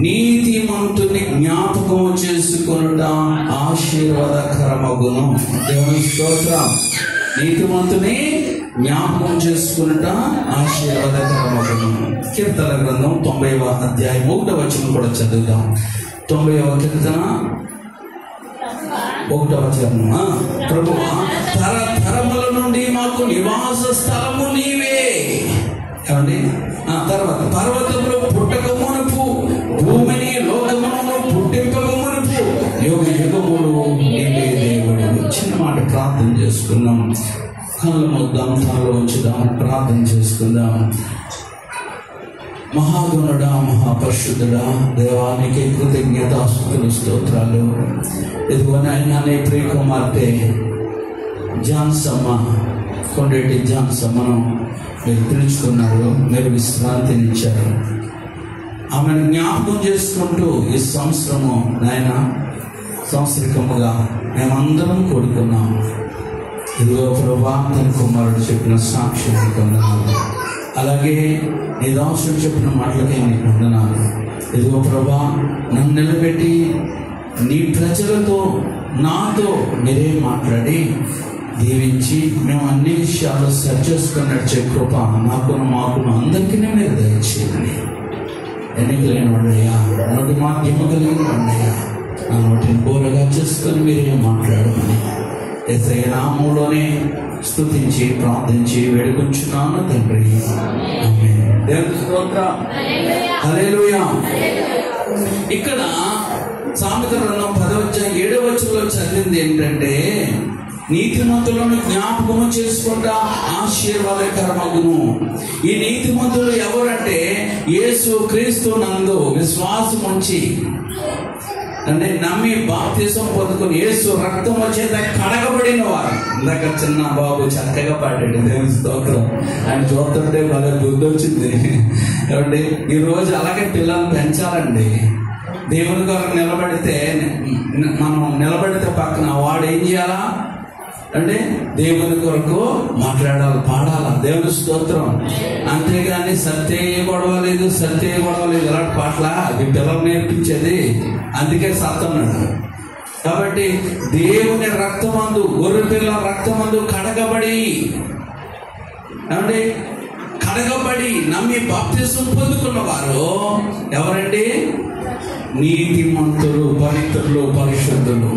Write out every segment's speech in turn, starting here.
నీతిమంతుని జ్ఞాపకం చేసుకొనుట ఆశీర్వాదకరమగును. దేవుని స్తోత్రం. నీతిమంతుని జ్ఞాపకం చేసుకున్నట ఆశీర్వాదకరమగును. కీర్తన గ్రంథం 90వ అధ్యాయం 1వ వచనం కూడా చదువుదాం. 90వ కీర్తన 1వ వచనం. ప్రభువా, తరతరముల నుండి మాకు నివాస స్థలము నీవే. ఏమండి? తర్వాత పర్వతములు పుట్టక మునుపు, భూమిని లోకమును పుట్టింపక మునుపు, యుగ యుగములు నీవే దేవుడు. చిన్న మాట ప్రార్థన చేసుకుందాం. కళ్ళు మూద్దాం, తనలో ఉంచుదాం, ప్రార్థన చేసుకుందాం. మహాగుణుడా, మహాపరిశుద్ధుడా, దేవానికి కృతజ్ఞతాస్తుతులు, స్తోత్రాలు. ఇదిగో నాయన, నీ ప్రియ కుమార్తె జాన్సమ్మ, కొండేటి జాన్సమ్మను మీరు పిలుచుకున్నారు, మీరు విశ్రాంతినిచ్చారు. ఆమెను జ్ఞాపకం చేసుకుంటూ ఈ సంవత్సరము నాయన సంవత్సరికముగా మేమందరం కూడుకున్నాం. ఇదిగో ప్రభా, తన కుమారుడు చెప్పిన సాక్ష్యం నీకు వందనాలు. అలాగే నీ దాసుడు చెప్పిన మాటలకే నీకు వందనాలు. ఇదిగో ప్రభా, నన్ను నిలబెట్టి నీ ప్రజలతో నాతో మీరే మాట్లాడి దీవించి మేము అన్ని విషయాలు సెట్ చేసుకుని నడిచే కృప నాకును మాకును అందరికీ మీరు దయచేయండి. ఎన్నికలేని వాడయ్యా, నోటి మాధ్యమ కలిగిన వాడయ్యా, నా నోటిని బోరగా చేసుకొని మీరే మాట్లాడమని యేసయ్య నామములోనే స్తుతించి ప్రార్థించి వేడుకొంచున్నాను తండ్రి. ఆమేన్. దేవుని స్తోత్రం. హల్లెలూయా. ఇక్కడ సామెత గ్రంథం 10వ అధ్యాయం 7వ వచనంలో చదివింది ఏంటంటే, నీతిమంతులను జ్ఞాపకము చేసుకుంటా ఆశీర్వాదకరమగును. ఈ నీతిమంతులు ఎవరంటే, యేసు క్రీస్తు నందు విశ్వాసం ఉంచి అంటే నమ్మి బాప్తిసం పొందుకుని యేసు రక్తము చేత కడగబడిన వారు. ఇందాక చిన్న బాబు చక్కగా పాడాడు, దేవుని స్తోత్రం. ఆయన చూస్తుంటే బాగా గుర్తొచ్చింది. కాబట్టి ఈరోజు అలాగే పిల్లల్ని పెంచాలండి. దేవుని కొరకు మనం నిలబడితే పక్కన వాడు ఏం చేయాలా అంటే దేవుని కొరకు మాట్లాడాలి, పాడాలా. దేవుని స్తోత్రం. అంతేగాని సత్య గొడవలేదు ఇలాంటి పాటల అది పిల్లలు నేర్పించేది. అందుకే సత్తన్నాడు. కాబట్టి దేవుని రక్తమందు, గొర్రె పిల్లల రక్తమందు కడగబడి నమ్మి బాప్తిసం పొందుకున్న వారు ఎవరండి? నీతిమంతులు, పవిత్రులు, పరిశుద్ధులు.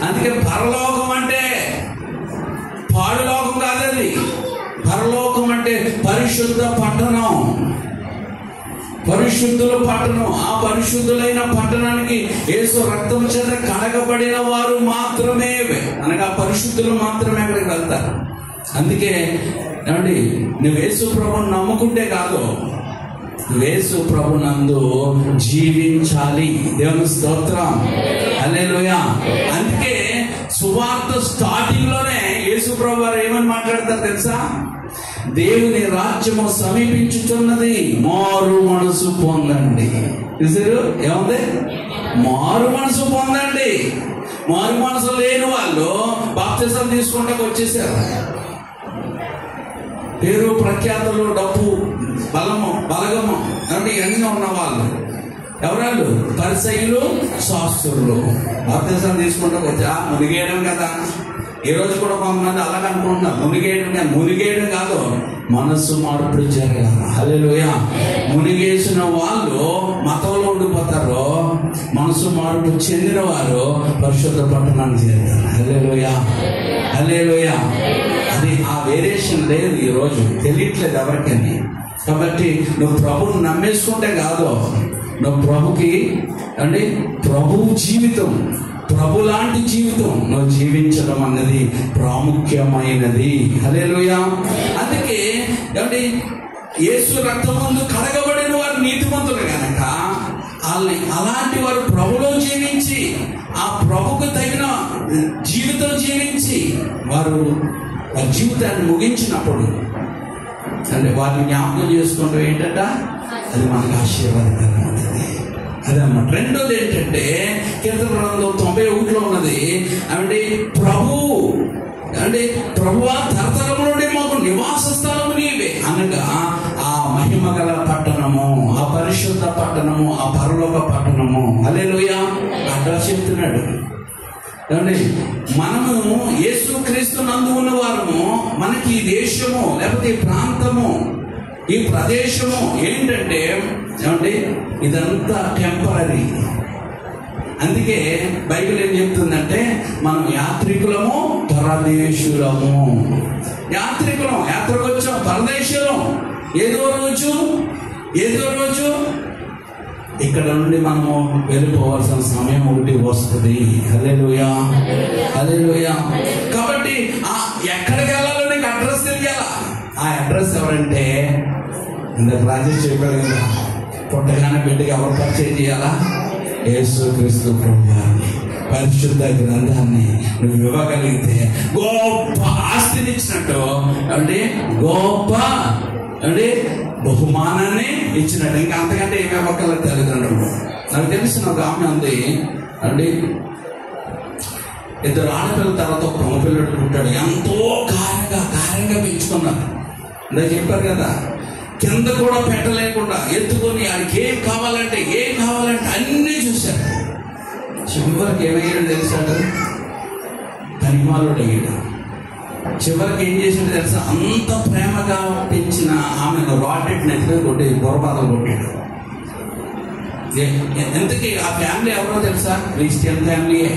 అందుకే పరలోకం అంటే పాడులోకం కాదది. పరలోకం అంటే పరిశుద్ధ పట్టణం, పరిశుద్ధుల పట్టణం. ఆ పరిశుద్ధులైన పట్టణానికి యేసు రక్తం చేత కడగబడిన వారు మాత్రమే, అనగా పరిశుద్ధులు మాత్రమే అక్కడికి వెళ్తారు. అందుకే ఏమండి, నువ్వు యేసు ప్రభువుని నమ్ముకుంటే కాదు, యేసు ప్రభునందు జీవించాలి. దేవుని స్తోత్రం. హల్లెలూయా. అందుకే సువార్త స్టార్టింగ్ లోనే యేసు ప్రభు వారు ఏమని మాట్లాడతారు తెలుసా? దేవుని రాజ్యము సమీపించుచున్నది, మారు మనసు పొందండి. చూసారు ఏముంది? మారు మనసు పొందండి. మారు మనసు లేని వాళ్ళు బాప్తిసం తీసుకుంటూ వచ్చేసారు. పేరు ప్రఖ్యాతులు, డబ్బు, బలగము అంటే ఇవన్నీ ఉన్న వాళ్ళు ఎవరాళ్ళు? పరిసయ్యులు, శాస్త్రులు. బాప్తిసం తీసుకుంటూ వచ్చా మునిగేయడం కదా. ఈ రోజు కూడా కొంతమంది అలాగ అనుకుంటున్నారు, మునిగేయడం కాదు, మనస్సు మార్పుడు జరగాలి. హల్లెలూయా. మునిగేసిన వాళ్ళు మతంలో ఉండిపోతారు, మనసు మార్పు చెందిన వారు పరిశుద్ధ పట్టణానికి చేరుతారు. హల్లెలూయా, హల్లెలూయా. అది ఆ వేరియేషన్ లేదు, ఈ రోజు తెలియట్లేదు ఎవరికని. కాబట్టి నువ్వు ప్రభువుని నమ్మేసుకుంటే కాదు, నువ్వు ప్రభుకి అంటే ప్రభు జీవితం, ప్రభు లాంటి జీవితం నువ్వు జీవించడం అన్నది ప్రాముఖ్యమైనది. హల్లెలూయా. అందుకే అంటే యేసు రక్తమందు కడగబడిన వారు నీతిమంతులు కనుక అలాంటి వారు ప్రభులో జీవించి ఆ ప్రభుకు తగిన జీవితం జీవించి వారు జీవితాన్ని ముగించినప్పుడు అంటే వారిని జ్ఞాపకం చేసుకుంటూ ఏంటంట, అది మనకు ఆశీర్వాదకరమవుతుంది. అదన్నమాట. రెండోది ఏంటంటే కీర్తన గ్రంథం 91లో ఉన్నది అంటే ప్రభువా తరతరము నుండి మాకు నివాస స్థలము నీవే అనగా ఆ మహిమ గల పట్టణము, ఆ పరిశుద్ధ పట్టణము, ఆ పరలోక పట్టణము. హల్లెలూయా. అడ్రస్ చెప్తున్నాడు. ఏమండి, మనము యేసుక్రీస్తు నందు ఉన్న వారము. మనకి ఈ దేశము లేకపోతే ఈ ప్రాంతము, ఈ ప్రదేశము ఏంటంటే ఏమండి, ఇదంతా టెంపరీ. అందుకే బైబిల్ ఏం చెప్తుందంటే మనం యాత్రికులము, పరదేశులము. యాత్రికులం, యాత్రకు వచ్చాం, పరదేశులం. ఏదో రోజు ఇక్కడ నుండి మనము వెళ్ళిపోవాల్సిన సమయం ఒకటి వస్తుంది. హల్లెలూయా, హల్లెలూయా. కాబట్టి ఎక్కడికి వెళ్ళాలో నీకు అడ్రస్ తెలియాలా. ఆ అడ్రస్ ఎవరంటే, ఇందాక రాజేష్ చెప్పాడు కదా, పుట్టగానే బిడ్డకి ఎవరు పరిచయం చేయాలా? యేసుక్రీస్తు ప్రభువాన్ని, పరిశుద్ధ గ్రంథాన్ని నువ్వు ఇవ్వగలిగితే గొప్ప ఆస్తిని ఇచ్చినట్టు, అంటే గొప్ప అంటే బహుమానాన్ని ఇచ్చినట్టు. ఇంకా అంతకంటే ఏమి ఇవ్వగలరు తల్లిదండ్రులు. నాకు తెలిసిన ఒక ఆమె ఉంది అంటే, 2 ఆడపిల్లల తర్వాత ఒక మగపిల్లడు పుట్టాడు. ఎంతో కారంగా పెంచుకున్నారు. ఇందాక చెప్పారు కదా, కింద కూడా పెట్టలేకుండా ఎత్తుకొని ఆయనకి ఏం కావాలంటే అన్నీ చూశాడు. చివరికి ఏమయ్యాడు తెలుసాడు? పనిమాలుడు అయ్యాడు. చివరికి ఏం చేశాడు తెలుసా? అంత ప్రేమగా పెంచిన ఆమెను రాకెట్ నెత్తిలో కొట్టి బొరబాదలు కొట్టాడు. ఎందుకు? ఆ ఫ్యామిలీ ఎవరో తెలుసా? క్రిస్టియన్ ఫ్యామిలీయే.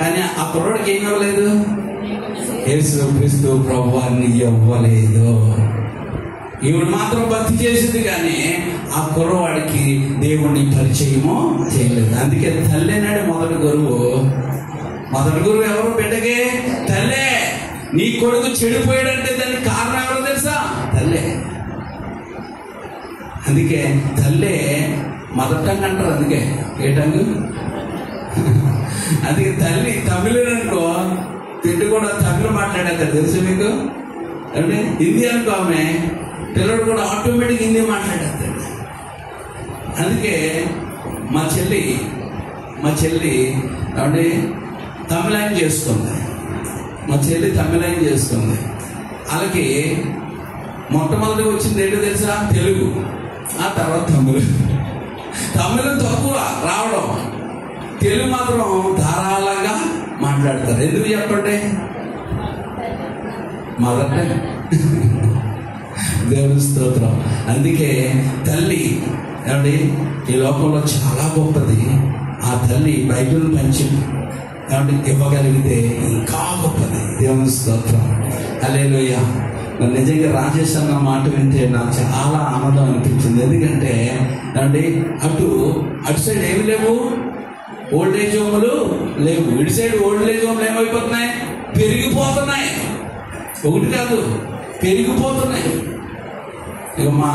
కానీ ఆ కుర్రోడికి ఏం ఇవ్వలేదు? యేసుక్రీస్తు ప్రభువాన్ని ఇవ్వలేదు. ఈవిడ మాత్రం భక్తి చేసింది, కానీ ఆ కుర్రవాడికి దేవుణ్ణి పరిచయమో చేయలేదు. అందుకే తల్లి నాడు మొదటి గురువు ఎవరు బిడ్డకే? తల్లే. నీ కొడుకు చెడిపోయాడంటే దానికి కారణం ఎవరో తెలుసా? తల్లే. అందుకే తల్లే మొదటంగా అంటారు. అందుకే ఏటంగు, అందుకే తల్లి తమిళనుకో తిండి కూడా తమిళ మాట్లాడేది తెలుసు మీకు. అంటే హిందీ అనుకో ఆమె పిల్లడు కూడా ఆటోమేటిక్ హిందీ మాట్లాడేస్తాడు. అందుకే మా చెల్లి అంటే తమిళాన్ని చేసుకుంది. వాళ్ళకి మొట్టమొదటి వచ్చింది ఏంటో తెలుసా? తెలుగు. ఆ తర్వాత తమిళం తక్కువ రావడం, తెలుగు మాత్రం ధారాళంగా మాట్లాడతారు. ఎందుకు చెప్పండి? మొదట దేవుని స్తోత్రం. అందుకే తల్లి ఏమండి ఈ లోకంలో చాలా గొప్పది. ఆ తల్లి బైబిల్ పంచి ఏమంటే ఇవ్వగలిగితే ఇంకా గొప్పది. దేవుని స్తోత్రం. హల్లెలూయా. నిజంగా రాజేష్ అన్న మాట వింటే నాకు చాలా ఆనందం అనిపించింది. ఎందుకంటే అంటే అటు సైడ్ ఏమి లేవు, ఓల్డేజ్ హోములు లేవు. ఇటు సైడ్ ఓల్డేజ్ హోములు ఏమైపోతున్నాయి? పెరిగిపోతున్నాయి. ఒకటి కాదు, పెరిగిపోతున్నాయి. ఇక మా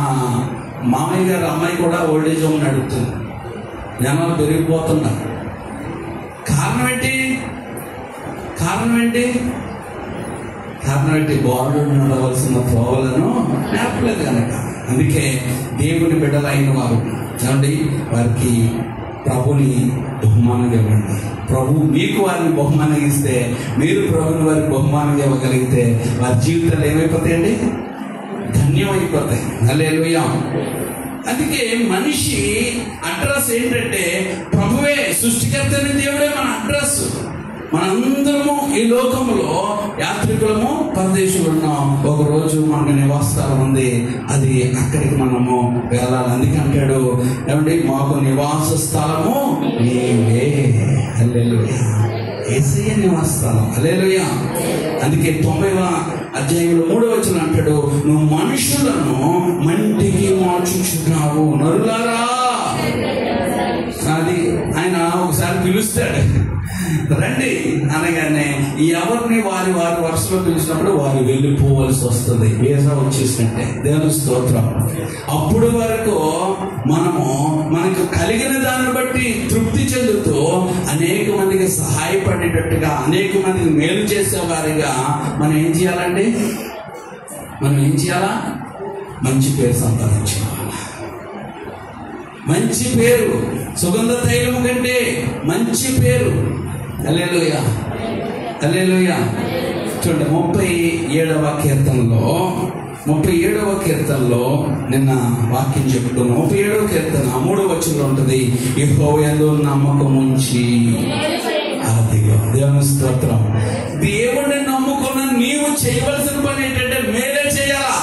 మామయ్య గారు అమ్మాయి కూడా ఓల్డేజ్ హోమ్ నడుపుతుంది. జనాలు పెరిగిపోతున్నారు. కారణం ఏంటి? బాలు నడవలసిన త్రోవలను నేర్పలేదు కనుక. అందుకే దేవుని బిడ్డలైన వారు చూడండి, వారికి ప్రభుని బహుమానంగా ఇవ్వండి. ప్రభు మీకు వారిని బహుమానం ఇస్తే, మీరు ప్రభుని వారికి బహుమానంగా ఇవ్వగలిగితే వారి జీవితాలు ఏమైపోతాయండి? ధన్యమైపోతాయి. హల్లెలూయా. అందుకే మనిషి అడ్రస్ ఏంటంటే ప్రభువే, సృష్టికర్తని దేవుడే మన అడ్రస్. మనందరము ఈ లోకంలో యాత్రికులము, పరదేశులు ఉన్నాం. ఒకరోజు మనకు నివాసస్థలం ఉంది, అది అక్కడికి మనము వెళ్ళాలి. అందుకంటాడు ఏమంటే మాకు నివాస స్థలము నీవే. హల్లెలూయా. యేసయ్య నివాస స్థలం. హల్లెలూయా. అందుకే 90వ అధ్యాయంలో 3వ వచనం అంటాడు, నువ్వు మనుషులను మంటికి మార్చుచున్నావు. నరులారా, అది ఆయన ఒకసారి పిలుస్తాడు, రండి అనగానే ఎవరిని వారి వరుసలో పిలిచినప్పుడు వారు వెళ్ళిపోవలసి వస్తుంది. వీసా వచ్చేసినట్టే. దేవుని స్తోత్రం. అప్పుడు వరకు మనకు కలిగిన దాన్ని బట్టి తృప్తి చెందుతూ అనేక మందికి సహాయపడేటట్టుగా, అనేక మందికి మేలు చేసేవారిగా మనం ఏం చేయాలండి? మంచి పేరు సంపాదించుకోవాలి. మంచి పేరు సుగంధ తైలము కంటే మంచి పేరు. హల్లెలూయా, హల్లెలూయా. చూడండి 37వ కీర్తనలో 37వ కీర్తనలో నిన్న వాక్యం చెప్పుకున్నాం. 37వ కీర్తన 3వ వచనంలో ఉంటుంది, యెహోవాయందు నమ్మకం ఉంచి. అదిగో దేవుని స్తోత్రం. దేవుడిని నమ్ముకున్న నీవు చేయవలసిన పని ఏంటంటే మేలే చేయాలా.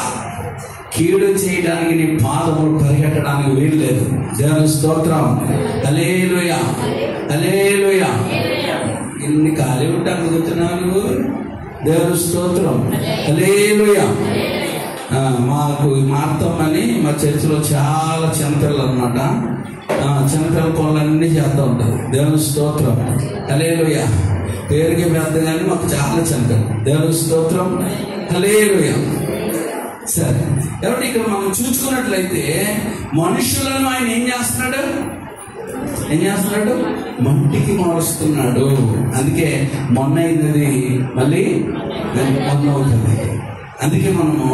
కీడు చేయడానికి నీ పాదములు పరిగెట్టడానికి వీలు లేదు. దేవుని స్తోత్రం. హల్లెలూయా, హల్లెలూయా. ఇన్ని ఖాళీ ఉంటాను కూర్చున్నాను. దేవుని స్తోత్రం. హల్లెలూయా. మాకు మార్తమ్మని మా చర్చిలో చాలా చిన్నపిల్లలు అన్నమాట. చిన్నపిల్లల పనులన్నీ చేస్తూ ఉంటారు. దేవుని స్తోత్రం. హల్లెలూయా. పేరుకి పెద్ద కానీ మాకు చాలా చిన్నపిల్లలు. దేవుని స్తోత్రం. హల్లెలూయా. సరే, కాబట్టి ఇక్కడ మనం చూసుకున్నట్లయితే మనుషులను ఆయన ఏం చేస్తున్నాడు? మట్టికి మారుస్తున్నాడు. అందుకే మొన్న అయినది మళ్ళీ మొన్న అవుతుంది. అందుకే మనము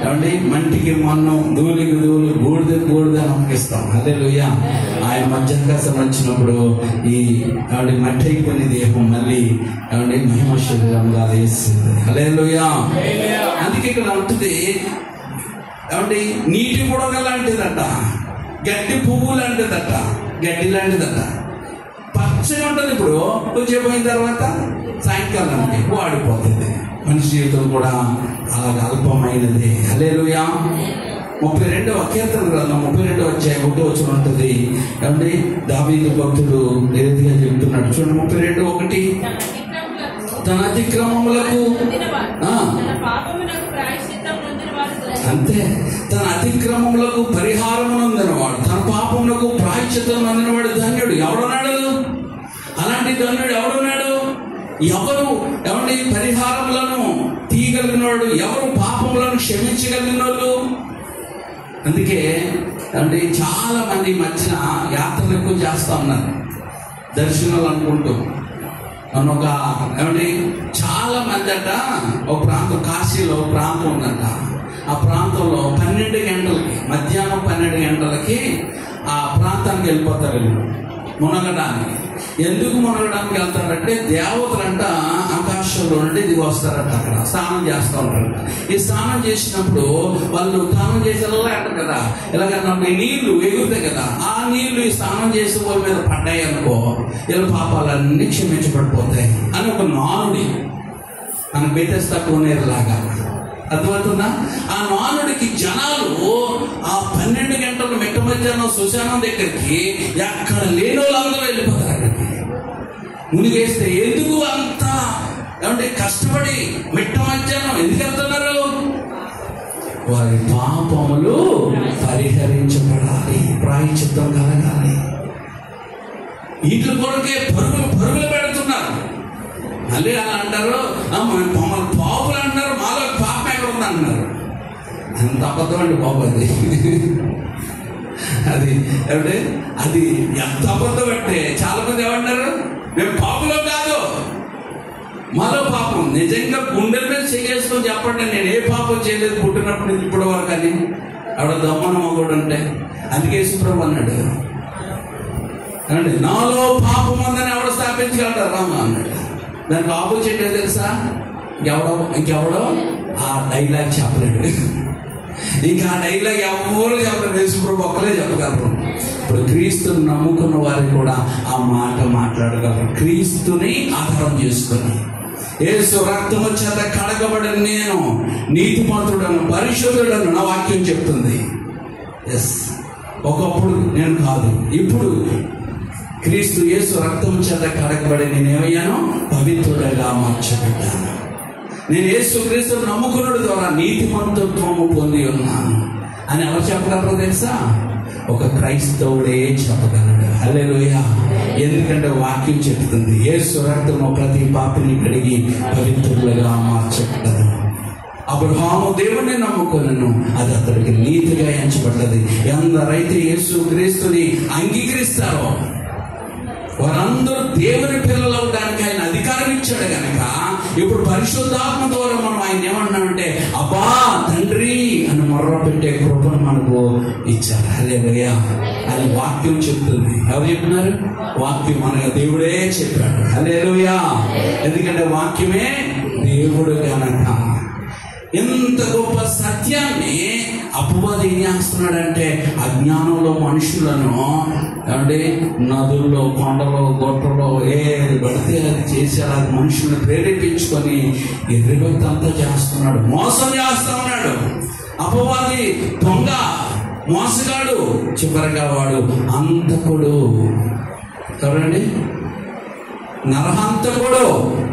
ఏమంటే మంటికి మన్నం, ధూళికి ధూళి, బూడిద నమ్మకిస్తాం. హల్లెలూయా. ఆయన మధ్యాహ్నం వచ్చినప్పుడు ఈ ఆవిడ మట్టి అయిపోయిన దేహం మళ్ళీ ఏమంటే మహిమ శరీరంగా వేస్తుంది. హల్లెలూయా. అందుకే ఇక్కడ ఉంటుంది ఏమంటే నీటి బుడగ లాంటిదట, గడ్డి పువ్వు లాంటిదట, గడ్డి లాంటిదట, పచ్చగా ఉంటుంది. ఇప్పుడు కొంచెం పోయిన తర్వాత సాయంకాలానికి వాడిపోతుంది. మనిషి జీవితం కూడా అలాగ అల్పమైనది. హల్లెలూయా. 32వ కీర్తన గ్రంథం 32వ అధ్యాయం 1వ వచనం ఉంటుంది. ఏమండి దావీదు భక్తుడు ఏ రీతిగా చెప్తున్నాడు చూడండి. 32:1, తన అతిక్రమములకు అంతే, తన అతిక్రమములకు పరిహారము నొందినవాడు, తన పాపములకు ప్రాయశ్చిత్తం నొందినవాడు ధన్యుడు. ఎవడున్నాడు? అలాంటి ధన్యుడు ఎవడున్నాడు? ఎవరు ఏమండి పరిహారములను తీయగలిగినవాడు? ఎవరు పాపములను క్షమించగలిగిన వాళ్ళు? అందుకే అంటే చాలా మంది మధ్యన యాత్రలు ఎక్కువ చేస్తా ఉన్నారు, దర్శనాలు అనుకుంటూ. ఒక ఏమంటే చాలా మంది అట ఒక ప్రాంతం, కాశీలో ఒక ప్రాంతం ఉందంట. ఆ ప్రాంతంలో 12 గంటలకి, మధ్యాహ్నం 12 గంటలకి ఆ ప్రాంతానికి వెళ్ళిపోతారు మునగడానికి. ఎందుకు మునగడానికి వెళ్తారంటే దేవతలంట ఆకాశంలో నుండి దిగి వస్తారంట. అక్కడ స్నానం చేస్తూ ఉంటారంట. ఈ స్నానం చేసినప్పుడు వాళ్ళు స్నానం చేసేలా అంటారు కదా, ఎలాగన్నా నీళ్లు ఎగురుతాయి కదా, ఆ నీళ్లు ఈ స్నానం చేసే వాళ్ళ మీద పడ్డాయి అనుకో, ఇలా పాపాలన్నీ క్షమించబడిపోతాయి అని ఒక నానుడి. మన బెతెస్దా కోనేరులాగా అర్థమవుతుందా? ఆ నానుడికి జనాలు ఆ 12 గంటలు మెట్ట మధ్యాహ్నం శ్మశానం దగ్గరికి ఎక్కడ లేని వాళ్ళందరూ వెళ్ళిపోతారు. అక్కడికి మునిగేస్తే ఎందుకు అంత ఏమంటే కష్టపడి మెట్ట మధ్యాహ్నం ఎందుకు వెళ్తున్నారు? వారి పాపములు పరిహరించబడాలి, ప్రాయశ్చిత్తం కలగాలి. వీటి కొరకే పరుగులు పెడుతున్నారు. మళ్ళీ అలా అంటారు, మమ్మల్ని పాపులు అంటారు, మాలో పాపం ఎక్కడ ఉంది అంటున్నారు. అంత అబద్ధం అండి బాబు అది. ఏమంటే అది ఎంత అబద్ధం అంటే చాలా మంది ఏమంటారు, మేము పాపులో కాదు, మాలో పాపం. నిజంగా గుండెల మీద చేసుకొని చెప్పండి, నేను ఏ పాపం చేయలేదు పుట్టినప్పుడు ఇప్పటి వరకు అని. ఆవిడ దమ్మనమ్మ కూడా అంటే అందుకే యేసుప్రభు అన్నాడు, నాలో పాపం ఉందని ఎవడో స్థాపించగలరు రామ అన్నాడు. దానికి ఆపోజిట్ ఏం తెలుసా? ఇంకెవడో ఆ డైలాగ్ చెప్పలేడు. ఇంకా ఆ డైలాగ్ ఎవరు చెప్పలేరు, యేసుప్రభు ఒక్కలే చెప్పగలరు. ఇప్పుడు క్రీస్తుని నమ్ముకున్న వారికి కూడా ఆ మాట మాట్లాడగలరు. క్రీస్తుని ఆధారం చేసుకొని యేసు రక్తము చేత కడగబడిన నేను నీతిమంతుడను, పరిశుద్ధుడను నా వాక్యం చెప్తుంది. ఎస్, ఒకప్పుడు నేను కాదు, ఇప్పుడు క్రీస్తు యేసు రక్తం చేత కడగబడి నేనేమయ్యాను? పవిత్రుడిగా మార్చబడ్డాను. నేను యేసు క్రీస్తు నమ్ముకున్నడు ద్వారా నీతిమంతత్వము పొంది ఉన్నాను అని ఎవరు చెప్పగలరు తెలుసా? ఒక క్రైస్తవుడే చెప్పగలడు. హల్లెలూయా. ఎందుకంటే వాక్యం చెప్తుంది, యేసు రక్తము ప్రతి పాపిని కడిగి పవిత్రులుగా మార్చబడ్డదు. అబ్రహాము దేవుణ్ణి నమ్ముకొనెను, అది అతడికి నీతిగా ఎంచబడ్డది. ఎందరైతే యేసు క్రీస్తుని అంగీకరిస్తారో వారందరూ దేవుని పిల్లలు అవడానికి ఆయన అధికారం ఇచ్చాడు కనుక ఇప్పుడు పరిశుద్ధాత్మ ద్వారా మనం ఆయన ఏమన్నామంటే అబ్బా తండ్రి అని మొర్ర పెట్టే కృపను మనకు ఇచ్చారు. హల్లెలూయా. అది వాక్యం చెప్తుంది. ఎవరు చెప్తున్నారు? వాక్యం మన దేవుడే చెప్పాడు. హల్లెలూయా. ఎందుకంటే వాక్యమే దేవుడు కనుక. ఎంత గొప్ప సత్యాన్ని అపవాది ఏం చేస్తున్నాడంటే అజ్ఞానంలో మనుషులను అంటే నదుల్లో, కొండలో, గొట్టలో ఏది పడితే అది చేసేలా మనుషులను ప్రేరేపించుకొని ఎర్రగొత్త అంతా చేస్తున్నాడు, మోసం చేస్తా ఉన్నాడు. అపవాది దొంగ, మోసగాడు, చివరిగా వాడు అంతకుడు. ఎవరండి? నరహంతకుడు.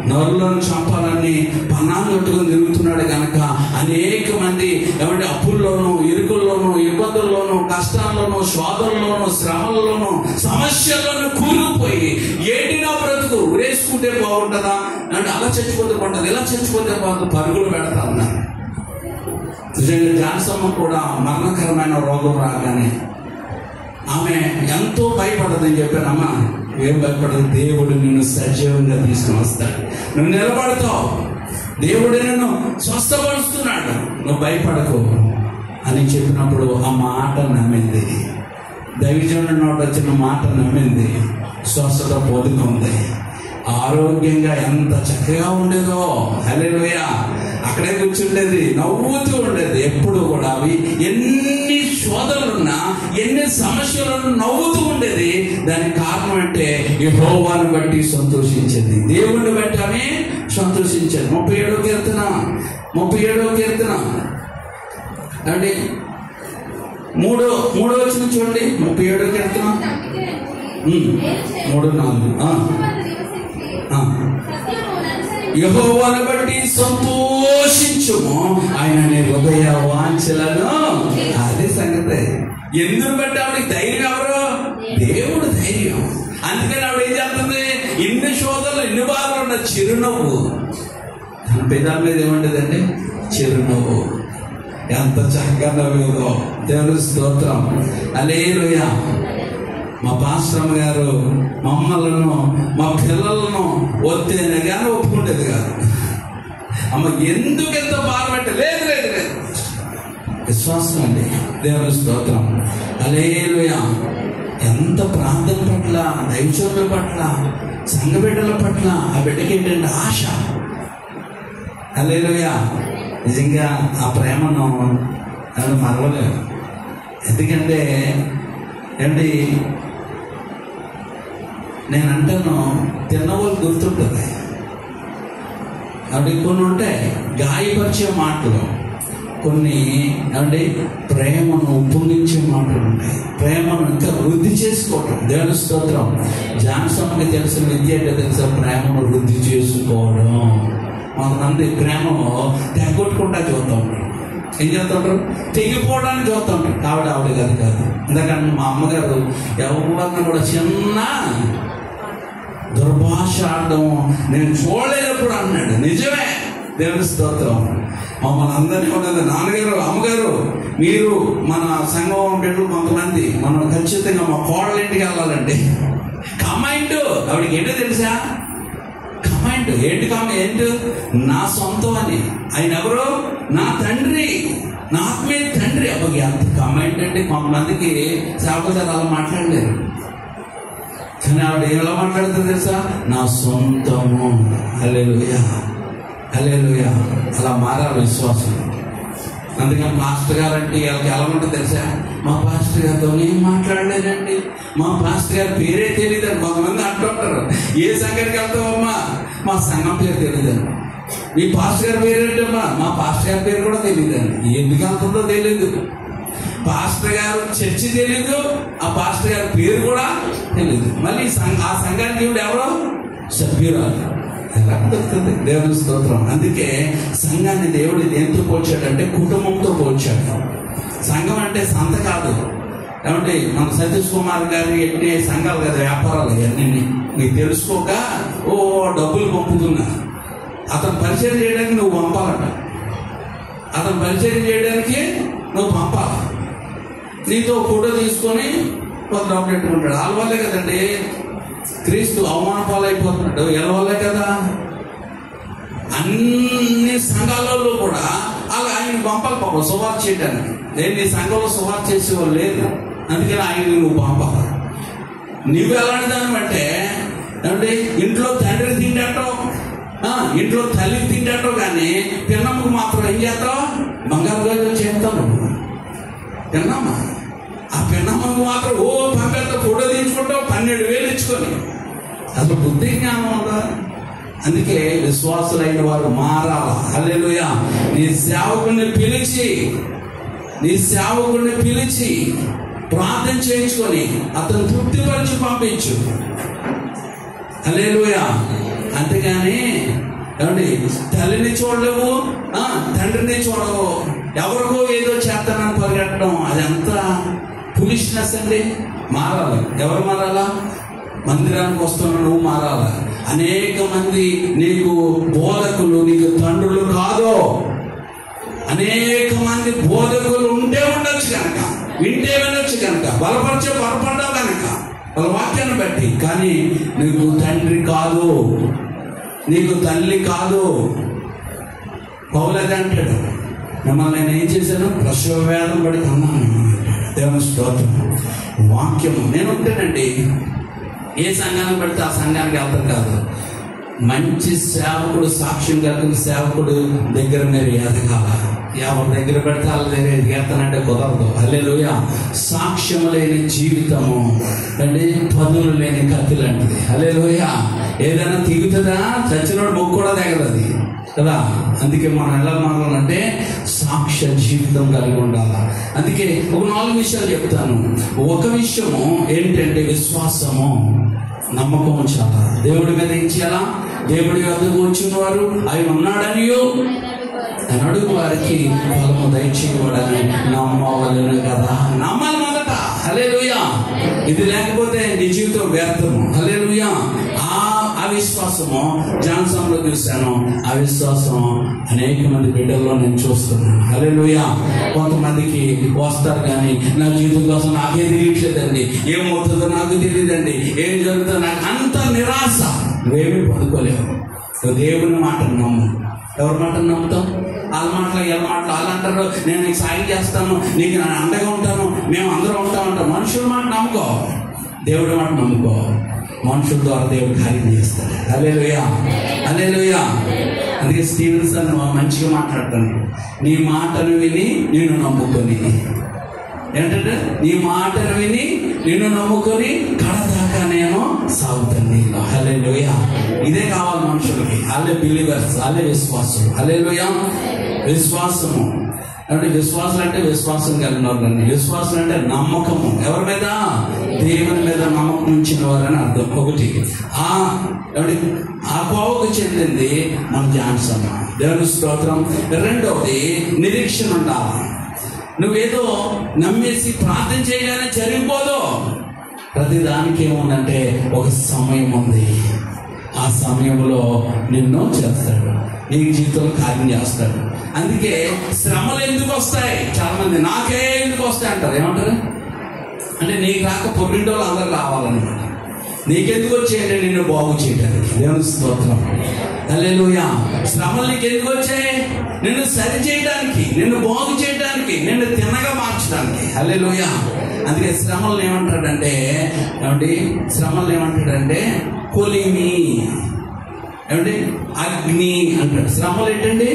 నరులను చంపాలని పన్నాలు కట్టుకుని తిరుగుతున్నాడు కనుక అనేక మంది ఏమంటే అప్పుల్లోనూ, ఇరుకుల్లోనూ, ఇబ్బందుల్లోనూ, కష్టాల్లోనూ, శోధనలోనూ, శ్రమల్లోనూ, సమస్యల్లోనూ కూరుకుపోయి ఏంటి నా బ్రతుకు, వేసుకుంటే బాగుంటుందా అంటే అలా చచ్చిపోతే బాగుంటుంది, ఇలా చచ్చిపోతే బాగుంటుంది, పరుగులు పెడతా ఉన్నారు. నిజంగా జాన్సమ్మ కూడా మరణకరమైన రోగం రాగానే ఆమె ఎంతో భయపడదని చెప్పానమ్మా. ఏం భయపడదు, దేవుడు నిన్ను సజీవంగా తీసుకుని వస్తాడు, నువ్వు నిలబడతావు, దేవుడు నిన్ను స్వస్థపరుస్తున్నాడు, నువ్వు భయపడకు అని చెప్పినప్పుడు ఆ మాట నమ్మింది. దైవజనుడి నోట వచ్చిన మాట నమ్మింది. స్వస్థత పొందుకుంది. ఆరోగ్యంగా ఎంత చక్కగా ఉండేదో. హల్లెలూయా. అక్కడే కూర్చుండేది, నవ్వుతూ ఉండేది. ఎప్పుడు కూడా అవి ఎన్ని శోధనలున్నా, ఎన్ని సమస్యలను నవ్వుతూ ఉండేది. దానికి కారణం అంటే యెహోవాను బట్టి సంతోషించేది, దేవుణ్ణి బట్టి ఆమె సంతోషించేది. 37వ కీర్తన అంటే 3వ వచనం చూడండి. 37వ కీర్తన 3:4. యెహోవాను బట్టి సంతోషించుము, ఆయన నీ హృదయ వాంఛలను. అదే సంగతి. ఎందుకు బట్టి ఆవిడకి ధైర్యం ఎవరు? దేవుడు ధైర్యం. అందుకని ఆవిడ ఏం చేస్తుంది? ఇన్ని శోధనలు, ఇన్ని బాధలు ఉన్న చిరునవ్వు, తన పెదాల మీద ఏమంటదండి? చిరునవ్వు. ఎంత చక్కగా నవ్వేదో. దేవుని స్తోత్రం. హల్లెలూయా. మా పాస్టరమ్మ గారు మమ్మల్ని, మా పిల్లలను వద్దేనే కానీ ఒప్పుకుంటేది కాదు. అమ్మ ఎందుకు ఎంత బాధపట్టే? లేదు లేదు లేదు, విశ్వాసం అండి. దేవుని స్తోత్రం. హల్లెలూయా. ఎంత ప్రార్థన పట్ల, దైవజనుల పట్ల, సంఘ బిడ్డల పట్ల ఆ బిడ్డకి ఏంటంటే ఆశ. హల్లెలూయా. నిజంగా ఆ ప్రేమను మరవలేదు. ఎందుకంటే ఏంటి, నేను అంటాను, తిన్నవాళ్ళు గుర్తుంటుంది. అవి కొన్ని ఉంటాయి గాయపరిచే మాటలు, కొన్ని అంటే ప్రేమను ఉప్పొంగించే మాటలు ఉంటాయి. ప్రేమను ఇంకా వృద్ధి చేసుకోవటం. దేవుని స్తోత్రం. జాన్సన్కి తెలిసిన విద్య అంటే తెలుసా? ప్రేమను వృద్ధి చేసుకోవడం. కొంతమంది ప్రేమను తెగొట్టుకుంటా చూస్తూ ఉంటారు. ఏం చేస్తుంటారు? తెగిపోవడానికి చూస్తూ ఉంటారు. ఆవిడ కాదు. ఎందుకంటే మా అమ్మగారు ఎవరన్నా కూడా చిన్న దుర్భాష ఆడడం నేను చూడలేనప్పుడు అన్నాడు. నిజమే. దేవుని స్తోత్రం. మమ్మల్ని అందరినీ ఉన్నది, నాన్నగారు, అమ్మగారు, మీరు మన సంఘం బిడ్డలు కొంతమంది మనం ఖచ్చితంగా మా కోడల ఇంటికి వెళ్ళాలంటే కమాండ్. ఆవిడకి ఏంటో తెలుసా? కమాండ్. ఏంటి? నా సొంతం అని. ఆయన ఎవరు? నా తండ్రి, నా ఆత్మీయ తండ్రి. అబ్బకి అంత కమాండ్ అంటే కొంతమందికి సాగుతారు, అలా మాట్లాడలేరు. కానీ ఆవిడ ఎలా మాట్లాడుతుంది తెలుసా? నా సొంతము. హల్లెలూయా. హల్లెలూయా. అలా మారాలి విశ్వాసం. అందుకని పాస్టర్ గారు అంటే వీళ్ళకి ఎలా ఉంటుంది తెలుసా? మా పాస్టర్ గారితో ఏం మాట్లాడలేదండి, మా పాస్టర్ గారి పేరే తెలియదండి. కొంతమంది అంటుంటారు, ఏ సంఘానికి వెళ్తామమ్మా? మా సంఘం పేరు తెలియదండి. మీ పాస్టర్ గారి పేరు ఏంటమ్మా? మా పాస్టర్ గారి పేరు కూడా తెలియదండి. ఎందుకు వెళ్తుందో తెలియదు. పాస్టర్ గారు చర్చి తెలీదు, ఆ పాస్టర్ గారి పేరు కూడా తెలీదు. మళ్ళీ ఆ సంఘానికి ఎవరో సభ్యురాలు. ఎలా దొరుకుతుంది? దేవుని స్తోత్రం. అందుకే సంఘాన్ని దేవుడు దేంతో పోల్చాడంటే కుటుంబంతో పోల్చాడు. సంఘం అంటే సంత కాదు. ఏమంటే మన సతీష్ కుమార్ గారి ఎన్ని సంఘాలు కదా, వ్యాపారాలు అన్నీ నీకు తెలుసుకోక డబ్బులు పంపుతున్నా. అతను పరిచయం చేయడానికి నువ్వు పంపాలట. అతను పరిచయం చేయడానికి నువ్వు పంపాలి. నీతో ఫోటో తీసుకొని కొంత డబ్బులు పెట్టుకుంటాడు. వాళ్ళ వల్లే కదండి క్రీస్తు అవమాన పాలైపోతున్నాడు. ఎలా వల్లే కదా. అన్ని సంఘాలలో కూడా అలా ఆయన పంపాలి పాపం సువార్త చేయడానికి. నేను నీ సంఘంలో సువార్త చేసేవాళ్ళు లేదు, అందుకని ఆయన నువ్వు పంపాలి. నువ్వు ఎలాంటి దాన్ని అంటే ఇంట్లో తండ్రి తిండి అంటావు, ఇంట్లో తల్లికి తింటాడో కానీ పిన్నమ్మకు మాత్రం ఏం చేస్తావు? బంగారు గాజులు చేస్తావు. పిన్నమ్మ ఆ పిన్నమ్మకు మాత్రం పంపేత ఫోటో తీసుకుంటావు 12,000 ఇచ్చుకొని. అసలు బుద్ధి జ్ఞానం ఉందా? అందుకే విశ్వాసులైన వారు మారాలా. హల్లెలూయా. నీ సేవకుడిని పిలిచి ప్రార్థన చేయించుకొని అతను తృప్తిపరిచి పంపించు. హల్లెలూయా. అంతేగాని ఏమండి తల్లిని చూడలేవు, తండ్రిని చూడవు, ఎవరికో ఏదో చేస్తానని పరిగెట్టడం అదంతా ఫూలిష్నెస్ అండి. మారాలి. ఎవరు మారాలా? మందిరానికి వస్తున్న నువ్వు మారాలా. అనేక మంది నీకు బోధకులు, నీకు తండ్రులు కాదు. అనేక మంది బోధకులు ఉంటే ఉండొచ్చు కనుక, వింటే వినొచ్చు కనుక, బలపడ్డావు కనుక వాళ్ళ వాక్యాన్ని బట్టి. కానీ నీకు తండ్రి కాదు, నీకు తల్లి కాదు. పౌలది అంటాడు, మిమ్మల్ని నేను ఏం చేశాను? ప్రసవ వేదం పడి అన్నాను. దేవుని స్తోత్రం. వాక్యము నేను ఉంటానండి. ఏ సంఘాన్ని పడితే ఆ సంఘానికి వెళ్తాం కాదు. మంచి సేవకుడు, సాక్ష్యం కలిగిన సేవకుడు దగ్గర మీరు ఎదగాల. ఎవరి దగ్గర పెడితే వాళ్ళ దగ్గర ఎదగేస్తానంటే కుదరదు. హల్లెలూయా. సాక్ష్యం లేని జీవితము అంటే పదులు లేని కత్తి లాంటిది. హల్లెలూయా. ఏదైనా తిరుగుతుందా? చచ్చినోడు మొక్కు కూడా తెగదు కదా. అందుకే మనం ఎలా మారాలంటే సాక్ష్య జీవితం కలిగి ఉండాలి. అందుకే ఒక 4 విషయాలు చెప్తాను. ఒక విషయము ఏంటంటే విశ్వాసము, నమ్మకం ఉంచాలా. దేవుడి మీద ఏం చేయాలా? దేవుడి వద్దకు వచ్చిన వారు ఆయన ఉన్నాడనియో ఆయన అడుగు వారికి ఫలము దయచేయబడని నమ్మవలను కదా. నమ్మాలి మొదట. హల్లెలూయా. ఇది లేకపోతే నీ జీవితం వ్యర్థము. హల్లెలూయా. అవిశ్వాసము జాన్సన్లో చూశాను. అవిశ్వాసం అనేక మంది బిడ్డల్లో నేను చూస్తున్నాను. హల్లెలూయా. కొంతమందికి వస్తారు కానీ నా జీవితం కోసం నాకే తెలియట్లేదండి, ఏమవుతుందో నాకు తెలియదండి, ఏం జరుగుతుందో నాకు, అంత నిరాశ. నువ్వేమీ పొందుకోలేవు. దేవుని మాటను నమ్ము. ఎవరి మాటను నమ్ముతాం? వాళ్ళ మాటలు వీళ్ళ మాటలు. వాళ్ళు అంటారు నేను నీకు సాయం చేస్తాను, నీకు నేను అండగా ఉంటాను, మేము అందరం ఉంటాం. మనుషుల మాట నమ్ముకో, దేవుడి మాట నమ్ముకో. మనుషుల ద్వారా దేవుడు కార్యం చేస్తాడు. హల్లెలూయా. హల్లెలూయా. అందుకే స్టీవెన్సన్ మంచిగా మాట్లాడతాను. నీ మాటను విని నేను నమ్ముకొని, ఏంటంటే నీ మాటను విని నిన్ను నమ్ముకొని కడదాకా నేను సాగుతాను. హల్లెలూయా. ఇదే కావాలి మనుషులకి. వాళ్ళే బిలీవర్స్, వాళ్ళే విశ్వాసం. హల్లెలూయా. విశ్వాసము అంటే విశ్వాసం అంటే విశ్వాసం కలిగిన వాళ్ళని. విశ్వాసం అంటే నమ్మకము. ఎవరి మీద? దేవుని మీద నమ్మకం ఉంచిన వారని అర్థం. ఒకటి ఆ కోవకు చెందింది మన జాన్సన్. దేవుని స్తోత్రం. రెండవది నిరీక్షణ ఉండాలి. నువ్వేదో నమ్మేసి ప్రార్థన చేయగానే జరిగిపోదు. ప్రతిదానికి ఏముందంటే ఒక సమయం ఉంది. ఆ సమయంలో నిన్ను చేస్తాడు, నీ జీవితంలో కార్యం చేస్తాడు. అందుకే శ్రమలు ఎందుకు వస్తాయి? చాలా మంది నాకే ఎందుకు వస్తాయి అంటారు. ఏమంటారు అంటే నీకు రాక పొరుగింటి వాళ్ళు అందరూ రావాలన్నమాట. నీకెందుకు వచ్చాయంటే నిన్ను బాగు చేయడానికి. దేవుని స్తోత్రం. హల్లెలూయా. శ్రమలు నీకు ఎందుకు వచ్చాయి? నిన్ను సరి చేయడానికి, నిన్ను బాగు చేయడానికి, నిన్ను తిన్నగా మార్చడానికి. హల్లెలూయా. అందుకే శ్రమలను ఏమంటాడంటే కొలిమి, ఏమంటే అగ్ని అంటాడు. శ్రమలు ఏంటండి?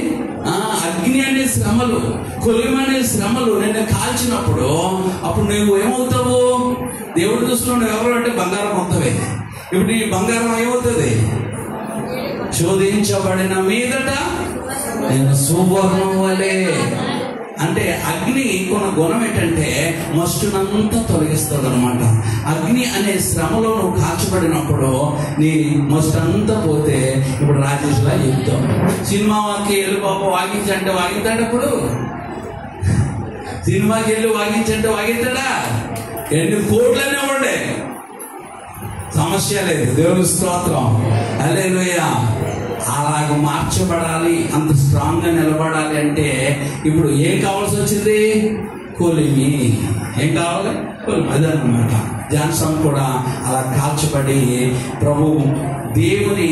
అగ్ని అనే శ్రమలు, కొలిమి అనే శ్రమలు నిన్ను కాల్చినప్పుడు అప్పుడు నువ్వు ఏమవుతావు? దేవుడు దృష్టిలో నువ్వు ఎవరు అంటే బంగారం మొత్తమే. ఇప్పుడు ఈ బంగారం ఏమవుతుంది? శోధించబడిన మీదట నేను సువర్ణం వలె. అంటే అగ్ని కొన్న గుణం ఏంటంటే మస్టునంతా తొలగిస్తుంది అనమాట. అగ్ని అనే శ్రమలో నువ్వు కాల్చబడినప్పుడు నీ మస్ట్ అంతా పోతే, ఇప్పుడు రాజేష్ లా చెప్తాం, సినిమాకి వెళ్ళి పాప వాగించంటే వాగిస్తాడు. అప్పుడు సినిమాకి వెళ్ళి వాగించంటే వాగిస్తాడా? ఎన్ని కోట్లనే ఉండే సమస్య లేదు. దేవుని స్తోత్రం. హల్లెలూయా. అలాగ మార్చబడాలి, అంత స్ట్రాంగ్ గా నిలబడాలి అంటే ఇప్పుడు ఏం కావాల్సి వచ్చింది? కొలిమి. ఏం కావాలి? కొలిమి. అదనమాట. జాన్సన్ కూడా అలా కాల్చబడి ప్రభు దేవుని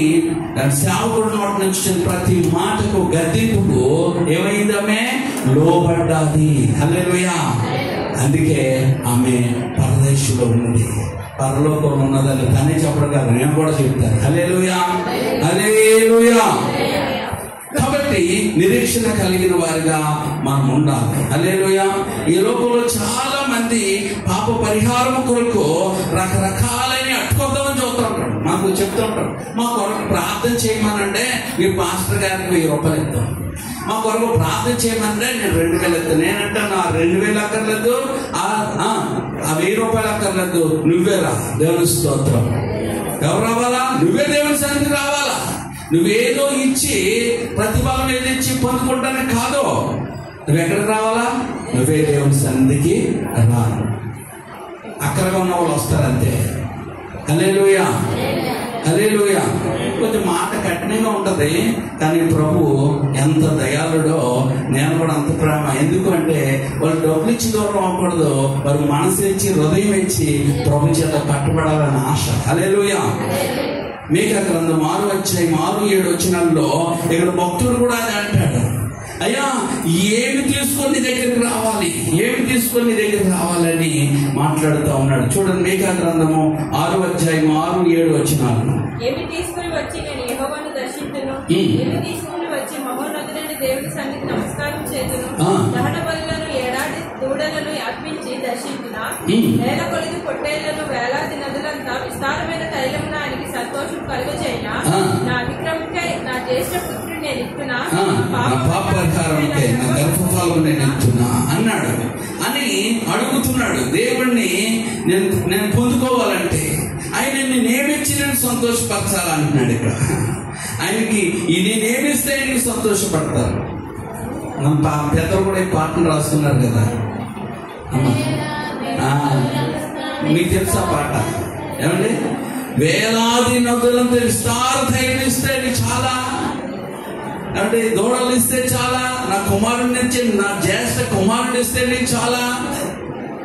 సేవకుడు నోటి నుంచి ప్రతి మాటకు గద్దింపుకు ఏమైందమే? లోబడ్డాది. హల్లెలూయా. అందుకే ఆమె పరదేశం మనిషిలో ఉన్నది పరలోకంలో ఉన్నదని తనే చెప్పడం కాదు, నేను కూడా చెప్తాను. హల్లెలూయా, హల్లెలూయా. కాబట్టి నిరీక్షణ కలిగిన వారిగా మనం ఉండాలి. హల్లెలూయా. ఈ లోకంలో చాలా మంది పాప పరిహారం కొరకు రకరకాలైన అట్టుకొద్దామని చెబుతూ ఉంటాడు. మాకు చెప్తూ ఉంటాడు, మా కొరకు ప్రార్థన చేయమనంటే మీరు పాస్టర్ గారికి 1000 రూపాయలు ఇస్తాం, మా కొరకు ప్రార్థన చేయమంటే నేను 2000 ఇస్తాను. నేనంటే నా 2000 అక్కర్లేదు, ఆ 1000 రూపాయలు అక్కర్లేదు, నువ్వేరా. దేవుని స్తోత్రం. ఎవరు రావాలా? నువ్వే దేవుని సన్నిధికి రావాలా. నువ్వేదో ఇచ్చి ప్రతిఫలం ఏదో ఇచ్చి పొందుకుంటానే కాదు, నువ్వెక్కడికి రావాలా? నువ్వే దేవుని సన్నిధికి రా. అక్కడగా ఉన్న వాళ్ళు వస్తారంతే. హల్లెలూయా, హల్లెలూయా. కొంచెం మాట కఠినంగా ఉంటది, కానీ ప్రభు ఎంత దయాళుడో, నేను కూడా అంత ప్రేమ. ఎందుకంటే వాళ్ళు డబ్బులు ఇచ్చి దూరం అవ్వకూడదు, వారు మనసు ఇచ్చి హృదయం ఇచ్చి ప్రభు చేత కట్టుబడాలని ఆశ. హల్లెలూయా. మీకా గ్రంథం 6:6-7 ఇక్కడ భక్తుడు కూడా అది అంటాడు, అయ్యా ఏమి తీసుకొని దగ్గరికి రావాలి, ఏమి తీసుకొని దగ్గరికి రావాలని మాట్లాడుతూ ఉన్నాడు. చూడండి, మీకా గ్రంథము 6:6-7 ఏమి తీసుకుని వచ్చి నేను యెహోవాను దర్శించును, ఏమి తీసుకుని వచ్చి మహోన్నతుడైన దేవుని సన్నిధికి నమస్కారం చేతును, దహన బలులను ఏడాది దూడలను అర్పించి దర్శించునా, నేల కొలిది పొట్టేళ్లను వేలాది నదులంతా విస్తారమైన తైలమున ఆయనకి సంతోషం కలుగచేయనా, నా అతిక్రమకై నా జ్యేష్ఠ పుత్రుడు నేను ఇస్తున్నా, పాపరిహారంకై నా గర్భఫలం నేను ఇస్తున్నా అన్నాడు అని అడుగుతున్నాడు. దేవుణ్ణి నేను పొందుకోవాలంటే ఆయన నేనేమిచ్చి నేను సంతోషపరచాలంటున్నాడు. ఇక్కడ ఆయనకి నేనేమిస్తే ఆయనకి సంతోషపడతారు. మన పెద్దలు కూడా ఈ పాటను రాస్తున్నారు కదా. మీకు తెలుసా పాట? ఏమండి, వేలాది నదులంతా విస్తార ధైర్యం ఇస్తే చాలా, అంటే దూడలు ఇస్తే చాలా, నా కుమారుడిని ఇచ్చి నా జ్యేష్ఠ కుమారుడు ఇస్తే నీకు చాలా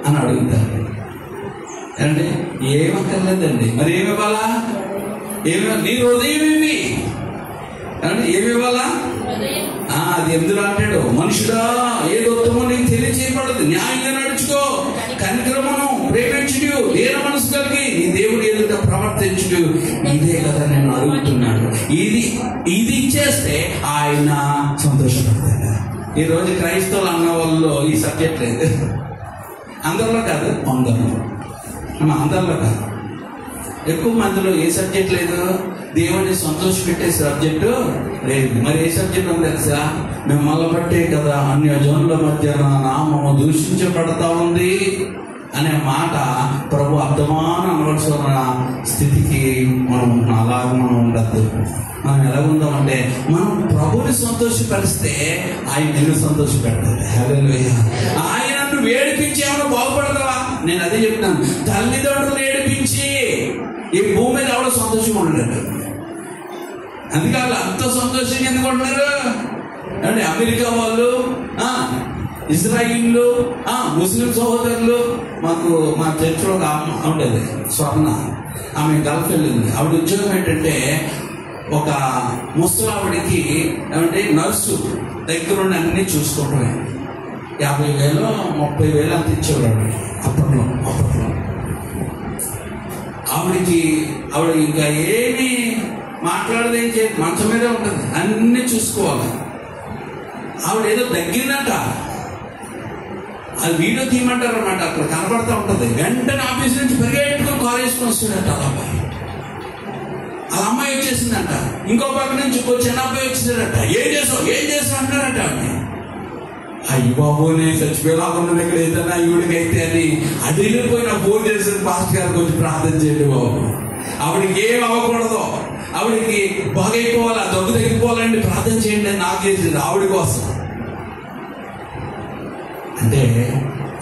అని అడుగుతారు. అంటే ఏమక్కర్లేదండి, మరి ఏమి ఇవ్వాలా? నీ హృదయం ఏమి అంటే ఏమి ఇవ్వాలా? అది ఎందులో అంటాడు, మనుషుడా ఏదో ఉత్తమో నీకు తెలియచేయబడదు, న్యాయంగా నడుచుకో, కనికరమును ప్రేమించుడు, దీన మనసు కలిగి నీ దేవుడు ఎదుట ప్రవర్తించుడు, ఇదే కదా నేను అడుగుతున్నాడు. ఇది ఇచ్చేస్తే ఆయన సంతోషపడతాడు. ఈ రోజు క్రైస్తవులు అన్న వాళ్ళు ఈ సబ్జెక్ట్ లేదు. అందరిలో కాదు, అందరిలో కాదు, ఎక్కువ మందిలో ఏ సబ్జెక్ట్ లేదు, దేవుడిని సంతోషపెట్టే సబ్జెక్టు లేదు. మరి ఏ సబ్జెక్ట్ ఉంది తెలుసా? మిమ్మల్ని బట్టే కదా అన్యజనుల మధ్య నా నామము దూషించబడతా ఉంది అనే మాట ప్రభు అర్థమాన అనవలసిన స్థితికి మనం అలాగ మనం ఉండద్దు. మనం ఎలా ఉందామంటే, మనం ప్రభుని సంతోషపరిస్తే ఆయన నిన్ను సంతోషపెడతాడు. హల్లెలూయా. ఆయన నువ్వు ఏడిపించి ఏమైనా బాగుపడతావా? నేను అదే చెప్తాను, తల్లిదండ్రులు ఏడిపించి ఈ భూమి మీద ఎవడో సంతోషంగా ఉండడు. అందుకే వాళ్ళు అంత సంతోషంగా ఎందుకు ఉంటున్నారు అంటే, అమెరికా వాళ్ళు, ఇజ్రాయిల్, ముస్లిం సహోదరులు. మా చర్చిలో ఒక ఉండేది స్వర్ణ, ఆమె గల్ఫ్ వెళ్ళింది. ఆవిడ ఉద్యోగం ఏంటంటే, ఒక ముసలావిడికి ఏమంటే నర్సు దగ్గరుండి అన్ని చూసుకోవటమే. 50,000 30,000 అంత ఇచ్చేవాడు అప్పట్లో. ఆవిడ ఇంకా ఏమి మాట్లాడదేం చేసి మంచం మీదే ఉంటుంది, అన్ని చూసుకోవాలి. ఆవిడ ఏదో తగ్గిందంట, అది వీడియో తీయమంటారు అన్నమాట, అక్కడ కనబడతా ఉంటుంది. వెంటనే ఆఫీస్ నుంచి పరిగెట్టుకుని కాల్ వేసుకొని వస్తుందట అలా అబ్బాయి. ఆ అమ్మాయి వచ్చేసిందంట, ఇంకో పక్క నుంచి ఇంకో చిన్న అబ్బాయి వచ్చేసాడట. ఏం చేసావు అంటారట. అయ్యి బాబు, నేను చచ్చిపోయేలాగా ఇక్కడ ఏదైనా ఈవిడికైతే అని అడిగిపోయిన ఫోన్ చేసిన పాస్టర్ గారు కొంచెం ప్రార్థన చేయండి బాబు, ఆవిడకి ఏం అవ్వకూడదు, ఆవిడకి బాగైపోవాలి, ఆ దగ్గు తగ్గిపోవాలండి, ప్రార్థన చేయండి అని నాకు చేసింది ఆవిడ కోసం. అంటే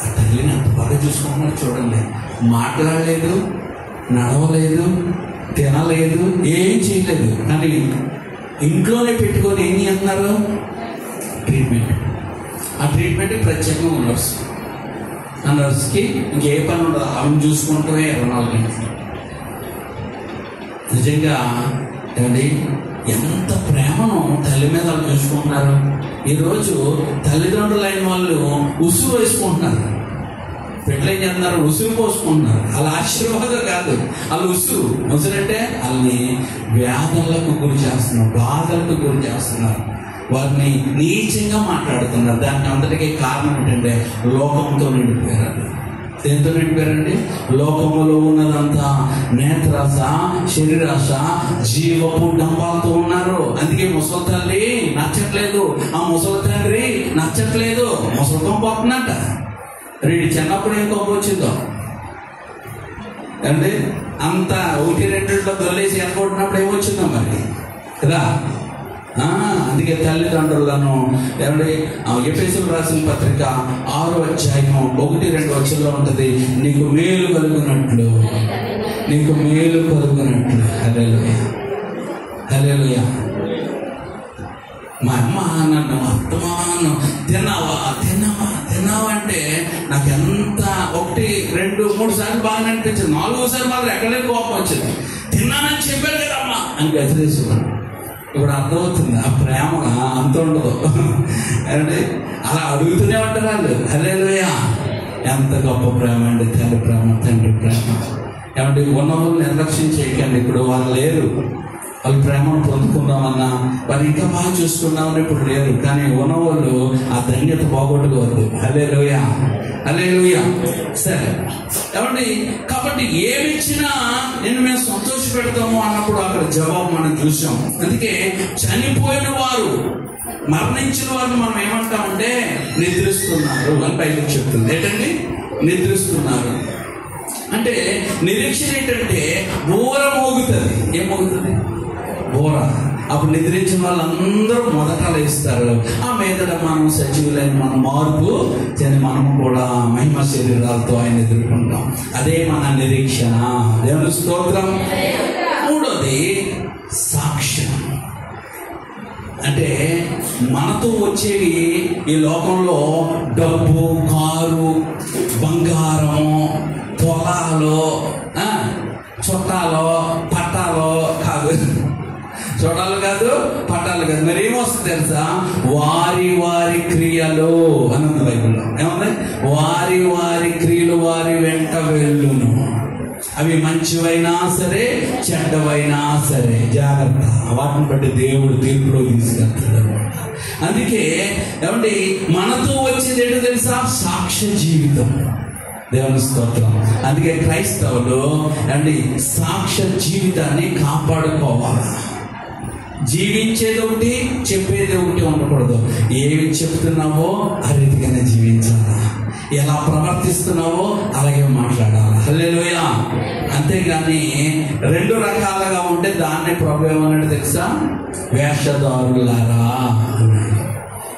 ఆ తల్లిని అంత బాగా చూసుకుంటున్నారు చూడండి. మాట్లాడలేదు, నడవలేదు, తినలేదు, ఏం చేయలేదు, కానీ ఇంట్లోనే పెట్టుకొని ఏం చేస్తున్నారు? ట్రీట్మెంట్. ఆ ట్రీట్మెంట్ ప్రత్యేకంగా నర్స్. ఆ నర్స్కి ఇంకే పని ఉండదు, ఆమెను చూసుకుంటూనే 24 గంటలు. నిజంగా ఏమండి, ఎంత ప్రేమను తల్లి మీద వాళ్ళు చూసుకుంటున్నారు. ఈరోజు తల్లిదండ్రులైన వాళ్ళు ఉసురు వేసుకుంటున్నారు. పెళ్ళి ఏం చేస్తున్నారు? ఉసురు పోసుకుంటున్నారు. అలా ఆశీర్వాదం కాదు, వాళ్ళు ఉసురు అంటే వాళ్ళని వ్యాధులకు గురి చేస్తున్నారు, బాధలకు గురి చేస్తున్నారు, వారిని నీచంగా మాట్లాడుతున్నారు. దానికి అంతటికీ కారణం ఏంటంటే లోకంతో నిండిపోయారు. దేంతో నిండిపోయారండి? లోకములో ఉన్నదంతా నేత్రాశ, శరీరాశ, జీవపు డంబాలతో ఉన్నారు. అందుకే ముసలి తల్లి నచ్చట్లేదు, ఆ ముసలి తండ్రి నచ్చట్లేదు, ముసలితో పోతున్నట్ట. వీడి చిన్నప్పుడు ఏం కోపం వచ్చిందో అంటే అంత 1-2 దొల్లేసి ఎన్నుకుంటున్నప్పుడు ఏమొచ్చిందో మరి కదా. అందుకే తల్లిదండ్రులను ఎఫెసీయులకు రాసిన పత్రిక 6వ అధ్యాయం 1-2 వచనంలో ఉంటుంది, నీకు మేలు కలుగునట్లు, నీకు మేలు కలుగునట్లు. హల్లెలూయా, హల్లెలూయా. మా అమ్మ నన్ను అత్తమాను తిన్నావా తిన్నావా తిన్నావా అంటే నాకు ఎంత 1, 2, 3 సార్లు బాగా అనిపించింది. 4వ సారి మాత్రం ఎక్కడే కోపం వచ్చింది. తిన్నానని చెప్పారు కదమ్మా అని గతిరేసుకున్నాను. ఇప్పుడు అర్థమవుతుంది ఆ ప్రేమ అంత ఉండదు అంటే అలా అడుగుతూనే ఉంటారు వాళ్ళు. హల్లెలూయా, ఎంత గొప్ప ప్రేమ అండి, తల్లి ప్రేమ, తండ్రి ప్రేమ. ఏమంటే ఉన్న వాళ్ళు నిర్లక్ష్యం చేయకండి. ఇప్పుడు వాళ్ళు లేరు, వాళ్ళు ప్రేమను పొందుకుందామన్నా, వాళ్ళు ఇంకా బాగా చూసుకుందామని ఇప్పుడు లేరు. కానీ ఉన్నవాళ్ళు ఆ ధన్యత పోగొట్టుకోవద్దు. హల్లెలూయా, హల్లెలూయా. సరే ఏమండి, కాబట్టి ఏమిచ్చినా నేను మేము సంతోష పెడతాము అన్నప్పుడు అక్కడ జవాబు మనం చూసాం. అందుకే చనిపోయిన వారు, మరణించిన వారిని మనం ఏమంటామంటే నిద్రిస్తున్నారు అని బైబిల్ చెప్తుంది. ఏంటండి? నిద్రిస్తున్నారు అంటే నిరీక్షణ ఏంటంటే బోర మోగుతుంది. ఏం మోగుతుంది? బోర. అప్పుడు నిద్రించిన వాళ్ళందరూ మొదట లేస్తారు. ఆ మీదట మనం సజీవులైన మనం మార్పు చెంది మనము కూడా మహిమ శరీరాలతో ఆయన ఎదుర్కొంటాం. అదే మన నిరీక్షణ. దేవుని స్తోత్రం. మూడోది సాక్ష్యం. అంటే మనతో వచ్చేవి ఈ లోకంలో డబ్బు, కారు, బంగారం, పొలాలు, చుట్టాలు, పట్టాలు కాదు. చూడాలి కాదు, పట్టాలు కాదు. మరి ఏమొస్తుంది తెలుసా? వారి వారి క్రియలు అని ఉంది బైబిల్లో. ఏముంది? వారి వారి క్రియలు వారి వెంట వెళ్ళును. అవి మంచివైనా సరే, చెడ్డవైనా సరే జాగ్రత్త. వాటిని బట్టి దేవుడు తీర్పులో తీసుకెళ్తాడు. అందుకే ఏమంటే మనతో వచ్చేది ఏంటో తెలుసా? సాక్ష్య జీవితం. దేవుని స్తోత్రం. అందుకే క్రైస్తవులు అండి సాక్ష్య జీవితాన్ని కాపాడుకోవాలి. జీవించేది ఒకటి, చెప్పేది ఒకటి ఉండకూడదు. ఏమి చెప్తున్నావో ఆ రీతిగానే జీవించాలా, ఎలా ప్రవర్తిస్తున్నావో అలాగే మాట్లాడాలి. హల్లెలూయా. అంతేగాని 2 రకాలుగా ఉంటే దాన్ని ప్రభు ఏమన్నాడు తెలుసా? వేషధారులారా.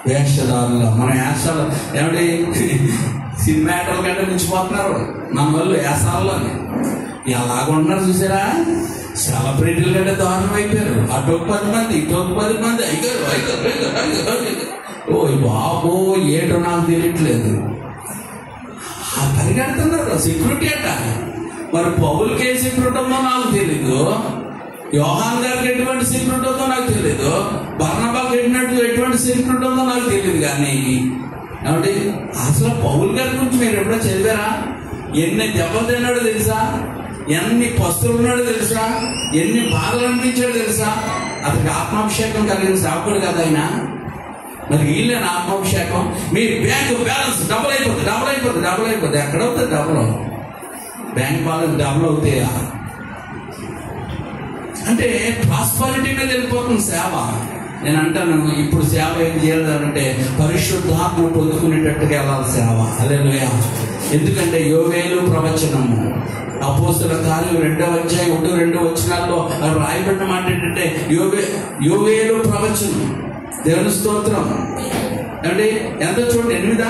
వేషధారులా. మన వేషాలు ఏమంటే సినిమాటల కంటే మించిపోతున్నారు మన వాళ్ళు వేషాల్లోని. ఎలాగుంటున్నారు చూసారా? సెలబ్రిటీల కంటే దారుణం అయిపోయారు. అటు 10 మంది, ఇటు 10 మంది. ఓ బాబో ఏటో నాకు తెలియట్లేదు. పరిగెడుతున్నారు సెక్యూరిటీ అట. మరి పౌలుకి ఏ సెక్యూరిటీ ఉందో నాకు తెలీదు, యోహాన్ గారికి ఎటువంటి సెక్యూరిటీ ఉందో నాకు తెలీదు, బర్నబాకి ఎటువంటి సెక్యూరిటీ ఉందో నాకు తెలియదు. కానీ ఏమంటే అసలు పౌలు గారి గురించి మీరు ఎప్పుడో చదివారా? ఎన్ని దెబ్బలు తిన్నాడో తెలుసా? ఎన్ని పస్తులు ఉన్నాడో తెలుసా? ఎన్ని బాధలు అనిపించాడో తెలుసా? అతనికి ఆత్మాభిషేకం కలిగిన సేవకుడు కదా ఆయన. మరి వీళ్ళని ఆత్మాభిషేకం. మీ బ్యాంకు బ్యాలెన్స్ డబుల్ అయిపోతుంది. ఎక్కడవుతుంది డబుల్? బ్యాంక్ బ్యాలెన్స్ డబుల్ అవుతాయా? అంటే ప్రాస్పరిటీ మీద వెళ్ళిపోతుంది సేవ. నేను అంటాను, ఇప్పుడు సేవ ఏం చేయాలంటే పరిశుద్ధాత్మను పొందుకునేటట్టుగా వెళ్ళాలి సేవ. హల్లెలూయా. ఎందుకంటే యోవేలు ప్రవచనము, అపోస్తల కార్యం 2వ అధ్యాయం 1-2 వచనాల్లో రాయబడిన మాట ఏంటంటే యోవేలు ప్రవచనం. దేవుని స్తోత్రం. అంటే ఎంత చూడండి, 8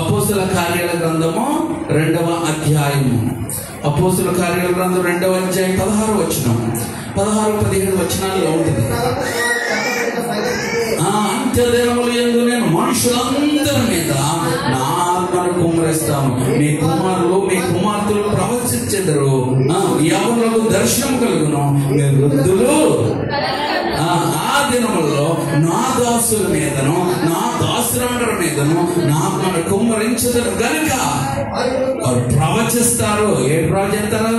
అపోస్తల కార్యాల గ్రంథము 2వ అధ్యాయము. అపోస్తల కార్యాల గ్రంథం 2వ అధ్యాయం 16 వచనం, 16-17 వచనాల్లో ఉంటుంది. అంత్యదినముల యందు నేను మనుషులందరి మీద నా ఆత్మను కుమ్మరిస్తాను. మీ కుమారులు మీ కుమార్తెలు ప్రవచించెదరు, యవ్వనులకు దర్శనం కలుగును, మీ వృద్ధులు దినములలో నా దాసుల మీదను నా దాసులందరి మీదను నాకు మన కుమ్మరించుతారు కనుక వారు ప్రవచిస్తారు. ఏడు ప్రవచిస్తారు?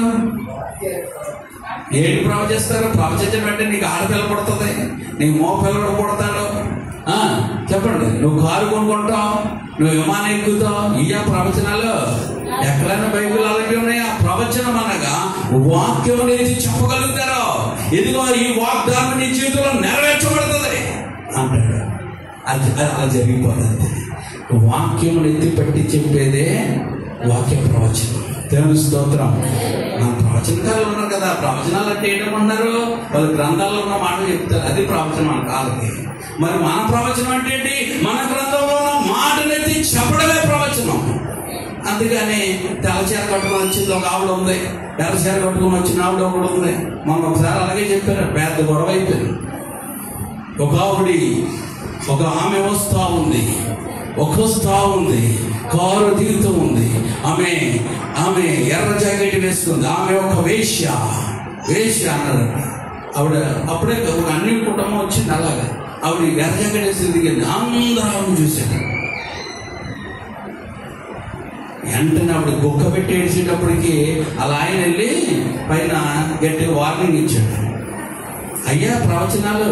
ఏడు ప్రవచిస్తారు? ప్రవచించడం అంటే నీకు ఆడపిల్ల పడుతుంది, నీకు మోపిల్లడు పుడతాడు. చెప్పండి, నువ్వు కారు కొనుక్కుంటావు, నువ్వు విమానం ఎక్కుతావు. ఇయ్యా ప్రవచనాలు? ఎక్కడైనా బైబిల్ అలాంటివి ఉన్నాయా? ప్రవచనం అనగా వాక్యం అనేది చెప్పగలుగుతారు. ఇదిగో ఈ వాగ్దానం నీ జీవితంలో నెరవేర్చబడుతుంది అంటాడు. అది అలా జరిగిపోతుంది. వాక్యం ఎత్తి పెట్టి చెప్పేదే వాక్య ప్రవచనం. దేవుని స్తోత్రం. మన ప్రవచనకారులు ఉన్నారు కదా, ప్రవచనాలు అంటే ఏంటన్నారు? వాళ్ళు గ్రంథాల్లో ఉన్న మాటలు చెప్తారు, అది ప్రవచనం మన కాళ్ళకి. మరి మన ప్రవచనం అంటే ఏంటి? మన గ్రంథంలో ఉన్న మాటలెత్తి చెప్పడమే ప్రవచనం. అందుకని తెల్లచీర కట్టుకుని వచ్చింది ఒక ఆవిడ ఉంది, ఎర్రచీర కట్టుకుని వచ్చిన ఆవిడ ఒకటి ఉంది. మొన్న ఒకసారి అలాగే చెప్పారు, పెద్ద గొడవ అయిపోయింది. ఒక ఆమె వస్తూ ఉంది, కారు దిగుతూ ఉంది. ఆమె ఎర్ర జాకెట్ వేస్తుంది. ఆమె ఒక వేశ్య అన్నారు ఆవిడ. అప్పుడే అన్ని కుటుంబం వచ్చింది. అలాగా ఆవిడ ఎర్ర జాకెట్ వేసి దిగింది. అందరూ ఆవిడ చూశారు. వెంటనే ఆవిడ గుక్క పెట్టి వేసేటప్పటికి అలా ఆయన వెళ్ళి పైన గట్టి వార్నింగ్ ఇచ్చాడు. అయ్యా, ప్రవచనాలు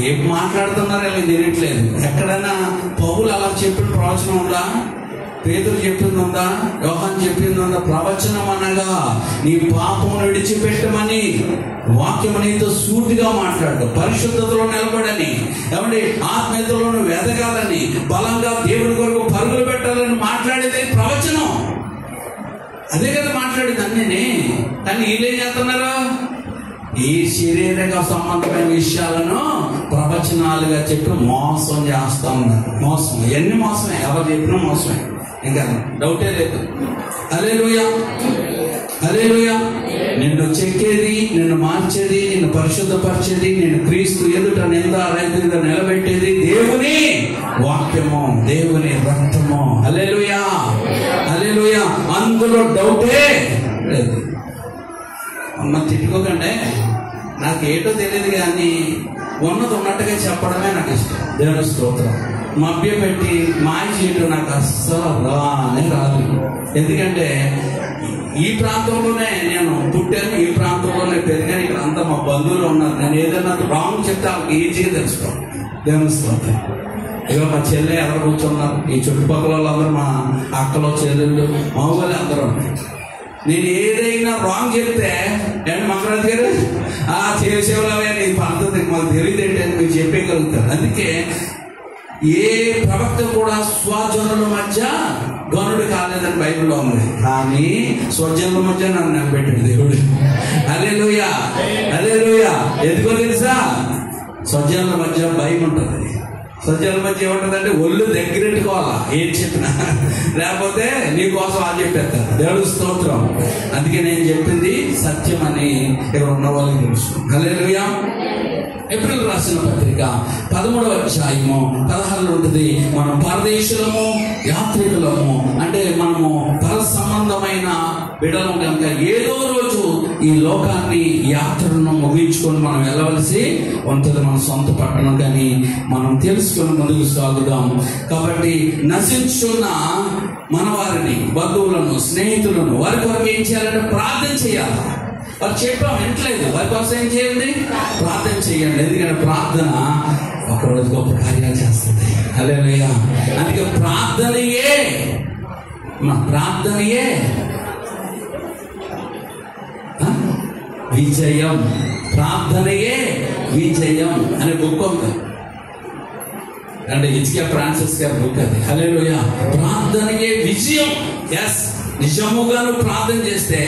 ఏం మాట్లాడుతున్నారో ఇలా తెలియట్లేదు. ఎక్కడైనా పౌలు అలా చెప్పిన ప్రవచనం ఉందా? పేతురు చెప్పింది ఉందా? యోహాను చెప్పింది ఉందా? ప్రవచనం అనగా నీ పాపం విడిచిపెట్టమని, వాక్యం నీతో సూటిగా మాట్లాడు, పరిశుద్ధతలో నిలబడని, ఏమంటే ఆత్మీయతలో వెదగాలని, బలంగా దేవుని కొరకు పరుగులు పెట్టాలని మాట్లాడేది ప్రవచనం. అదే కదా మాట్లాడేది అన్నీ. కానీ వీళ్ళేం చేస్తున్నారు? ఈ శరీరంగా సంబంధమైన విషయాలను ప్రవచనాలుగా చెప్పి మోసం చేస్తా ఉన్నారు. మోసం, ఎన్ని మోసమే, ఎవరు చెప్పినా మోసమే, ఇంకా డౌటే లేదు. హల్లెలూయా, హల్లెలూయా. నిన్ను చెక్కేది, నిన్ను మార్చేది, నిన్ను పరిశుద్ధపరిచేది, నేను క్రీస్తు ఎదుట నిందారహితంగా నిలబెట్టేది దేవుని వాక్యము, దేవుని రక్తము. హల్లెలూయా, హల్లెలూయా. అందులో డౌటే లేదు. అమ్మ తిట్టుకోకండి, నాకు ఏటో తెలియదు కానీ ఉన్నది ఉన్నట్టుగా చెప్పడమే నాకు ఇష్టం. దేవుని స్తోత్రం. మభ్య పెట్టి మాయ చేయడం నాకు అస్సలు రాదు. ఎందుకంటే ఈ ప్రాంతంలోనే నేను పుట్టాను, ఈ ప్రాంతంలోనే పెరిగాను. ఇక్కడ అంతా మా బంధువులు ఉన్నారు. నేను ఏదైనా రాంగ్ చెప్తే ఈజీగా తెలుసుకోండి. దేవుని స్తోత్రం. ఇక మా చెల్లె ఎవరు కూర్చున్నారు, ఈ చుట్టుపక్కల వాళ్ళందరూ మా అక్కలో చెల్లెళ్ళు మా వాళ్ళు అందరూ ఉన్నాయి. నేను ఏదైనా రాంగ్ చెప్తే మంగరాజు గారు చేసేవాళ్ళవే నీ పద్ధతి మాకు తెలియదేంటి అని మీరు చెప్పేయగలుగుతారు. అందుకే ఏ ప్రవక్త కూడా స్వజనుల మధ్య గనుడు కాలేదని బైబిల్లో ఉంది. కానీ స్వజనుల మధ్య నన్ను నిలబెట్టాడు దేవుడు. హల్లెలూయా, హల్లెలూయా. ఎందుకో తెలుసా? స్వజనుల మధ్య భయం ఉంటుంది. స్వజనుల మధ్య ఏముంటుందంటే ఒళ్ళు దగ్గరెట్టుకోవాలా ఏం చెప్పినా, లేకపోతే నీకోసం అని చెప్పేస్తారు. దేవుడు స్తోత్రం. అందుకే నేను చెప్పింది సత్యం అని ఇక్కడ ఉన్న వాళ్ళకి తెలుసు. హల్లెలూయా. ఏప్రిల్ రాసిన పత్రిక 13వ అధ్యాయము 16 ఉంటుంది. మనం పరదేశులము, యాత్రికులము, అంటే మనము పర సంబంధమైన బిడలం కనుక ఏదో రోజు ఈ లోకాన్ని, యాత్రను ముగించుకొని మనం వెళ్ళవలసి ఉంటుంది. మన సొంత పట్టణం కానీ మనం తెలుసుకొని ముందుకు సాగుదాం. కాబట్టి నశించున్న మన వారిని, బంధువులను, స్నేహితులను వారి కొరకు ఏం చేయాలంటే ప్రార్థన చేయాలి. వారు చెప్పాం వింటలేదు, వారి కోసం ఏం చేయండి? ప్రార్థన చేయండి. ఎందుకంటే ప్రార్థన ఒకరోజు గొప్ప కార్యాలు చేస్తుంది. హల్లెలూయా. అందుకే ప్రార్థనయే విజయం, ప్రార్థనయే విజయం అనే బుక్ ఉంది. అంటే హెచ్కే ఫ్రాన్సిస్ గారి బుక్ అది. హల్లెలూయా. ప్రార్థనయే విజయం. ఎస్, నిజముగాను ప్రార్థన చేస్తే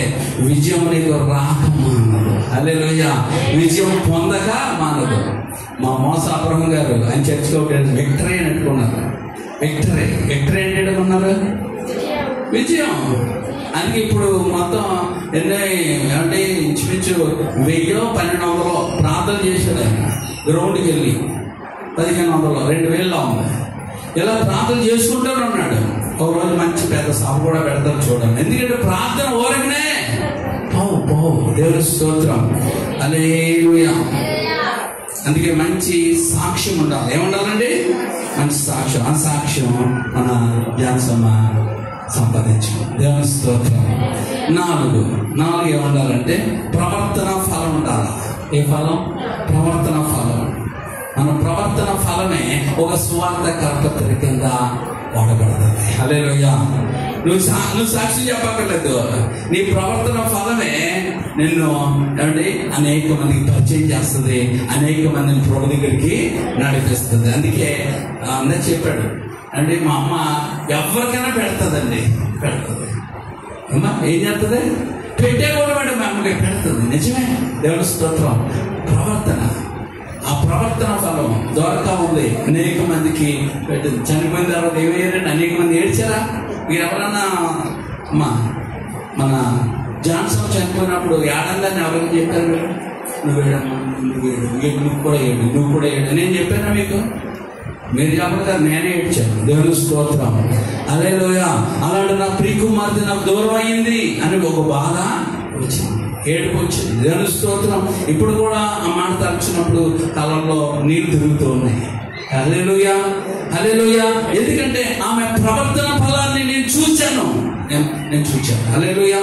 విజయం నీకు రాక మానదు. హల్లెలూయా. విజయం పొందక మానదు. మా మోస అబ్రహం గారు ఆయన చర్చిలో విక్టరీ అని పెట్టుకున్నారు. విక్టరీ అంటే అనుకున్నారు విజయం. అందుకే ఇప్పుడు మొత్తం అంటే ఇంచుమించు 1000-1200 ప్రార్థన చేశాడు ఆయన. గ్రౌండ్కి వెళ్ళి 1500, 2000 ఉంది. ఇలా ప్రార్థన చేసుకుంటూనే ఉన్నాడు. ఒక రోజు మంచి పెద్ద సభ కూడా పెడతారు చూడండి. ఎందుకంటే ప్రార్థన ఓరకనే దేవుని స్తోత్రం. హల్లెలూయా, అందుకే మంచి సాక్ష్యం ఉండాలి. ఏముండాలండి? మంచి సాక్ష్యం. ఆ సాక్ష్యం మన ధ్యానసమ్మ సంపాదించాం. దేవుని స్తోత్రం. నాలుగు ఏముండాలంటే ప్రవర్తన ఫలం ఉండాలి. ఏ ఫలం? ప్రవర్తన ఫలం. మన ప్రవర్తన ఫలమే ఒక సువార్త కర్తృ కింద వాడబడుతుంది. హల్లెలూయా. నువ్వు సాక్షి చెప్పక్కర్లేదు. నీ ప్రవర్తన ఫలమే నిన్ను అనేక మందికి పరిచయం చేస్తుంది, అనేక మందిని ప్రభు దగ్గరికి నడిపిస్తుంది. అందుకే అందరూ చెప్పాడు అంటే మా అమ్మ ఎవరికైనా పెడుతుంది. అమ్మా ఏం చేస్తుంది? పెట్టే కూడా మా అమ్మకి పెడుతుంది. నిజమే. దేవుని స్తోత్రం. ప్రవర్తన, ఆ ప్రవర్తన ఫలం దొరక ఉంది. అనేక మందికి పెట్టింది. చనిపోయిన తర్వాత ఏమయ్యారంటే అనేక మంది ఏడ్చారా? మీరు ఎవరన్నా అమ్మా మన జాన్సన్ చనిపోయినప్పుడు ఏడందని ఎవరైనా చెప్పారు? నువ్వు ఏడమ్మా, నువ్వు కూడా ఏడు నేను చెప్పానా మీకు? మీరు చెప్పలేదు, నేనే ఏడ్చాను. దేవుని స్తోత్రం. హల్లెలూయా. అలాంటి నా ప్రియకుమార్తె నాకు దూరం అయ్యింది అని ఒక బాధ వచ్చింది, ఏడుపు వచ్చింది. దేవుని స్తోత్రం. ఇప్పుడు కూడా ఆ మాట తలచినప్పుడు కళ్ళల్లో నీళ్ళు తిరుగుతూ ఉన్నాయి. హల్లెలూయా, హల్లెలూయా. ఎందుకంటే ఆమె ప్రవర్తన ఫలాన్ని నేను చూశాను. హల్లెలూయా.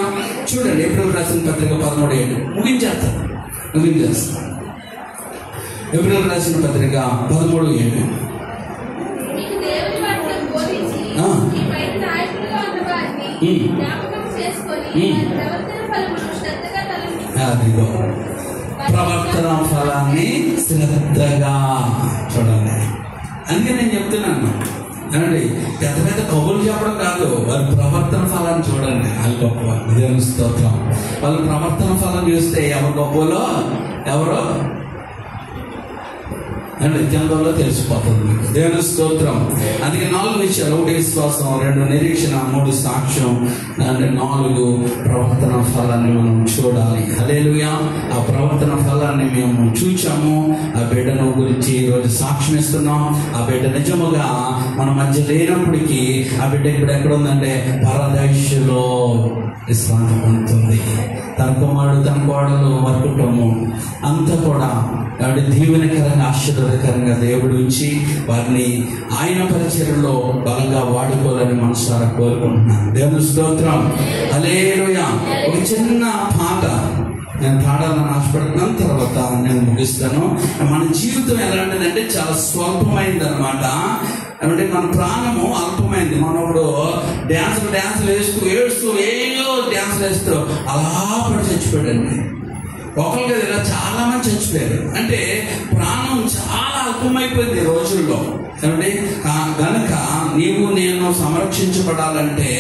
చూడండి ఏప్రిల్ రాసిన పత్రిక 13:7 ముగించేస్తాను. ఏప్రిల్ రాసిన పత్రిక 13:7. అదిగో ప్రవర్తన ఫలాన్ని శ్రద్ధగా చూడండి. అందుకే నేను చెప్తున్నాను ఏమండి, పెద్ద పెద్ద కబుర్లు చెప్పడం కాదు, వారి ప్రవర్తన ఫలాన్ని చూడండి. వాళ్ళు గొప్ప. దేవుని స్తోత్రం. వాళ్ళ ప్రవర్తన ఫలం చూస్తే ఎవరు గొప్పలో ఎవరో అంటే జనంలో తెలిసిపోతుంది మీకు. దేవుని స్తోత్రం. అందుకే 4 విషయాలు: 1 విశ్వాసం, 2 నిరీక్షణ, 3 సాక్ష్యం, 4 ప్రవర్తన ఫలాన్ని మనం చూడాలి. హల్లెలూయా. ఆ ప్రవర్తన ఫలాన్ని మేము చూచాము. ఆ బిడ్డను గురించి ఈరోజు సాక్ష్యం ఇస్తున్నాం. ఆ బిడ్డ నిజముగా మన మధ్య లేనప్పటికీ ఆ బిడ్డ ఇప్పుడు ఎక్కడ ఉందంటే పరదేశంలో విశ్రాంతి పొందుతుంది. తన కుమారుడు, తన కోడలు, వారి కుటుంబం అంతా కూడా దీవెనకరంగా, ఆశీర్వాదకరంగా దేవుడు ఉంచి వారిని ఆయన పరిచర్యలో బలంగా వాడుకోవాలని మనసారా కోరుకుంటున్నాను. దేవుని స్తోత్రం. హల్లెలూయా. ఒక చిన్న పాట నేను పాడాలని ఆశపడుతున్నాను, తర్వాత నేను ముగిస్తాను. మన జీవితం ఎలాంటిదంటే చాలా స్వల్పమైంది అనమాట. అంటే మన ప్రాణము అల్పమైంది. మనం ఇప్పుడు డ్యాన్సులు వేస్తూ ఏయో డ్యాన్సులు వేస్తూ అలా పడి చచ్చిపోయాడండి. ఒకరికి ఇలా చాలా మంది చచ్చిపోయారు. అంటే ప్రాణం చాలా అల్పమైపోయింది ఈ రోజుల్లో. కాబట్టి గనక నీవు నేను సంరక్షించబడాలంటే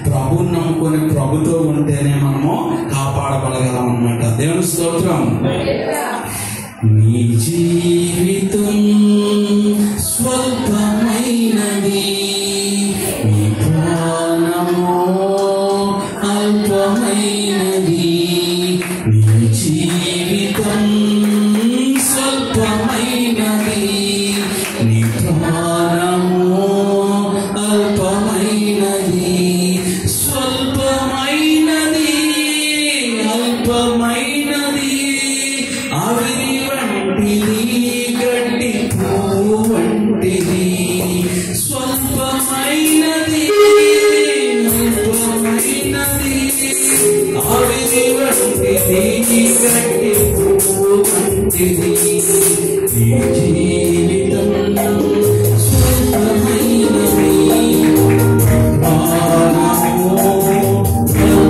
ప్రభువుని నమ్ముకొని ప్రభుతో ఉంటేనే మనము కాపాడబడగలం అన్నమాట. దేవుని స్తోత్రం. నీ జీవితం స్వల్పమైనది, నీ ప్రాణము అల్పమైనది. నీ జీవితం స్వల్పమైనది, నీ ప్రాణము అల్పమైనది. స్వల్పమైనది, అల్పమైనది, ఆవిరి వంటిది, గడ్డి పువ్వు వంటిది. స్వల్పమైనది, అల్పమైనది, ఆవిరి వంటిది, గడ్డి పువ్వు వంటిది. ఈ జీవితం స్వల్పమైనది, ప్రాణము అల్పమైనది. దేవుడు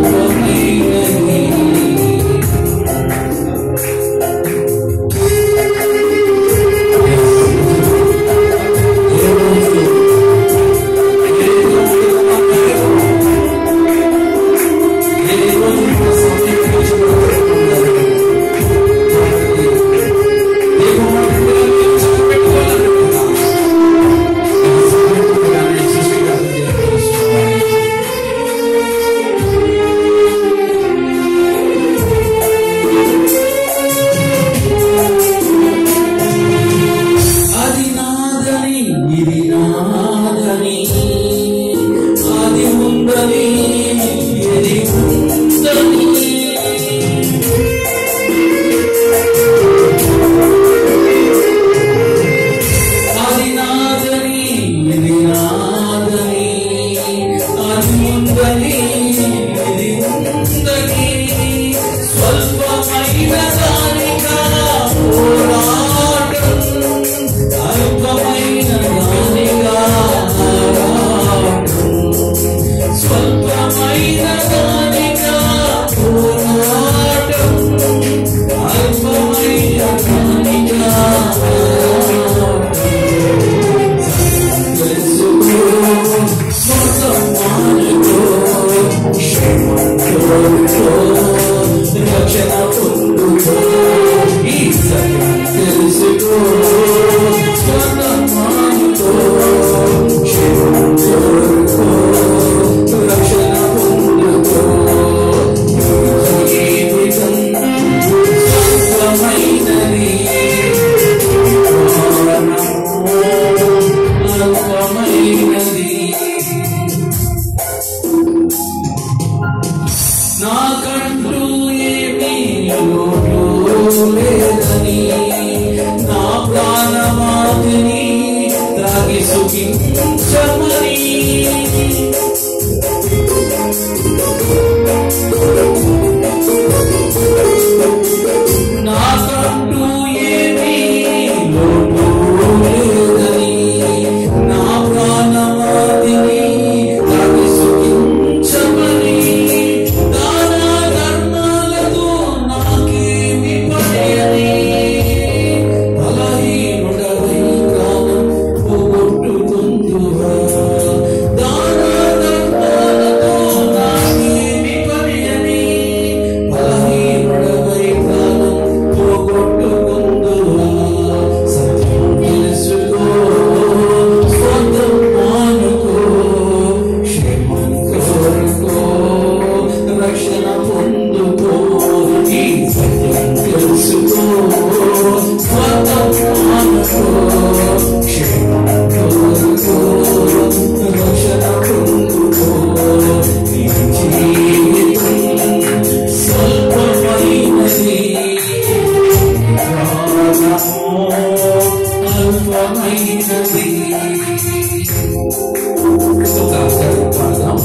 కోరుకో రక్షణ పొందుకో ఈ సత్యం తెలుసుకో స్వతమానుకో క్షేమం కోరుకో రక్షణ పొందుకో జీవితం స్వల్పమైనది అల్పమైనది నాకంటూ ఏమీ లోటు లేదని నా ప్రాణమాతిని త్రాగి సుఖించమని నాకంటూ ఏమీ లోటు లేదని నా ప్రాణమాతిని త్రాగి సుఖించమని దాన ధర్మాలతో నాకేమి పడయని బలహీనుడవై ప్రాణం పోగొట్టుకుందువా దాన ధర్మాలతో నాకేమి పడయని బలహీనుడవై ప్రాణం పోగొట్టుకుందువా సత్యం తెలుసుకో స్వంతం మానుకో క్షేమం కోరుకో రక్షణ పొందుకో ఈ సత్యం తెలుసుకో స్వంతం మానుకో క్షేమం కోరుకో రక్షణ పొందుకో నీ జీవితం స్వల్పమైనది ప్రాణము అల్పమైనది ఒక పాదం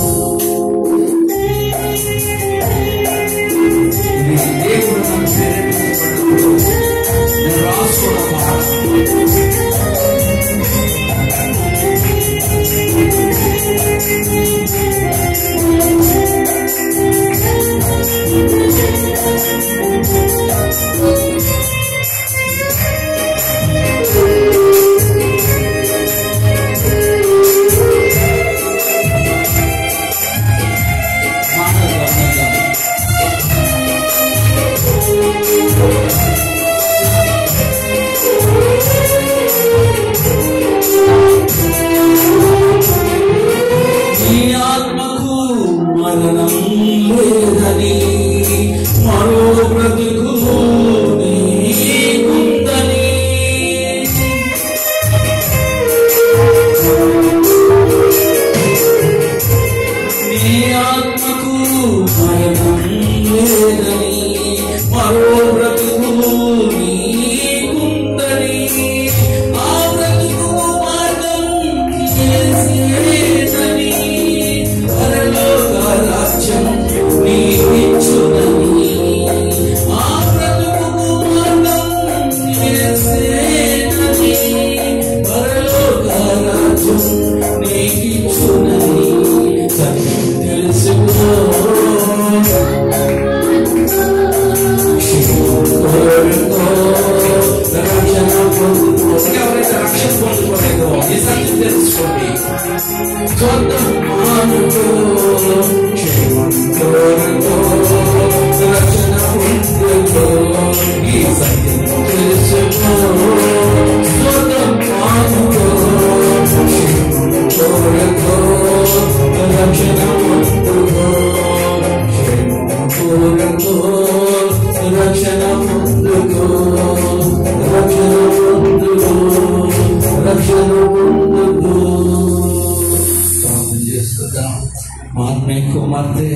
ఇది దేవుడు మనకు ప్రేరేపించినప్పుడు నేను రాసుకున్న మాట నీ ఆత్మకు మరణం లేదని మరో బ్రతుకు నీకుందని నీ ఆత్మకు మరణం లేదని మరో బ్రతుకు నీకుందని ఆ బ్రతుకు మార్గం యేసేనని పరలోక రాజ్యం నీకిచ్చునని ఆ బ్రతుకు మార్గం యేసేనని పరలోక రాజ్యం నీకిచ్చునని సత్యం తెలుసుకో రక్షణ పొందుకో ఎవరైతే రక్షణ పొందుకోలేదో ఈ సత్యం తెలుసుకోండి స్వంతం మానుకో క్షేమం కోరుకో రక్షణ పొందుకో ఈ సత్యం తెలుసుకో స్వంతం మానుకో క్షేమం కోరుకో రక్షణ పొందుకో క్షేమం కోరుకో రక్షణ పొందుకో రక్షణ పొందుకో రక్షణ పొందుకో ప్రార్థన చేస్తుందా మా ఆత్మీయ కుమార్తె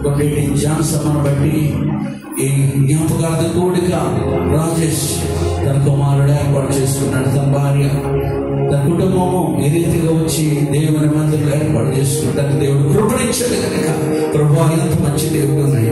ఒకటి జాన్సమ్మను బట్టి ఈ జ్ఞాపకార్థ కూడిక రాజేష్ తన కుమారుడు ఏర్పాటు చేసుకున్నాడు తన భార్య తన కుటుంబము ఈ రీతిగా వచ్చి దేవుని మందిరంలో ఏర్పాటు చేసుకుంటారు దేవుడు కృపణించాడు కనుక ప్రభు ఎంత మంచి దేవుడు ఉన్నాయి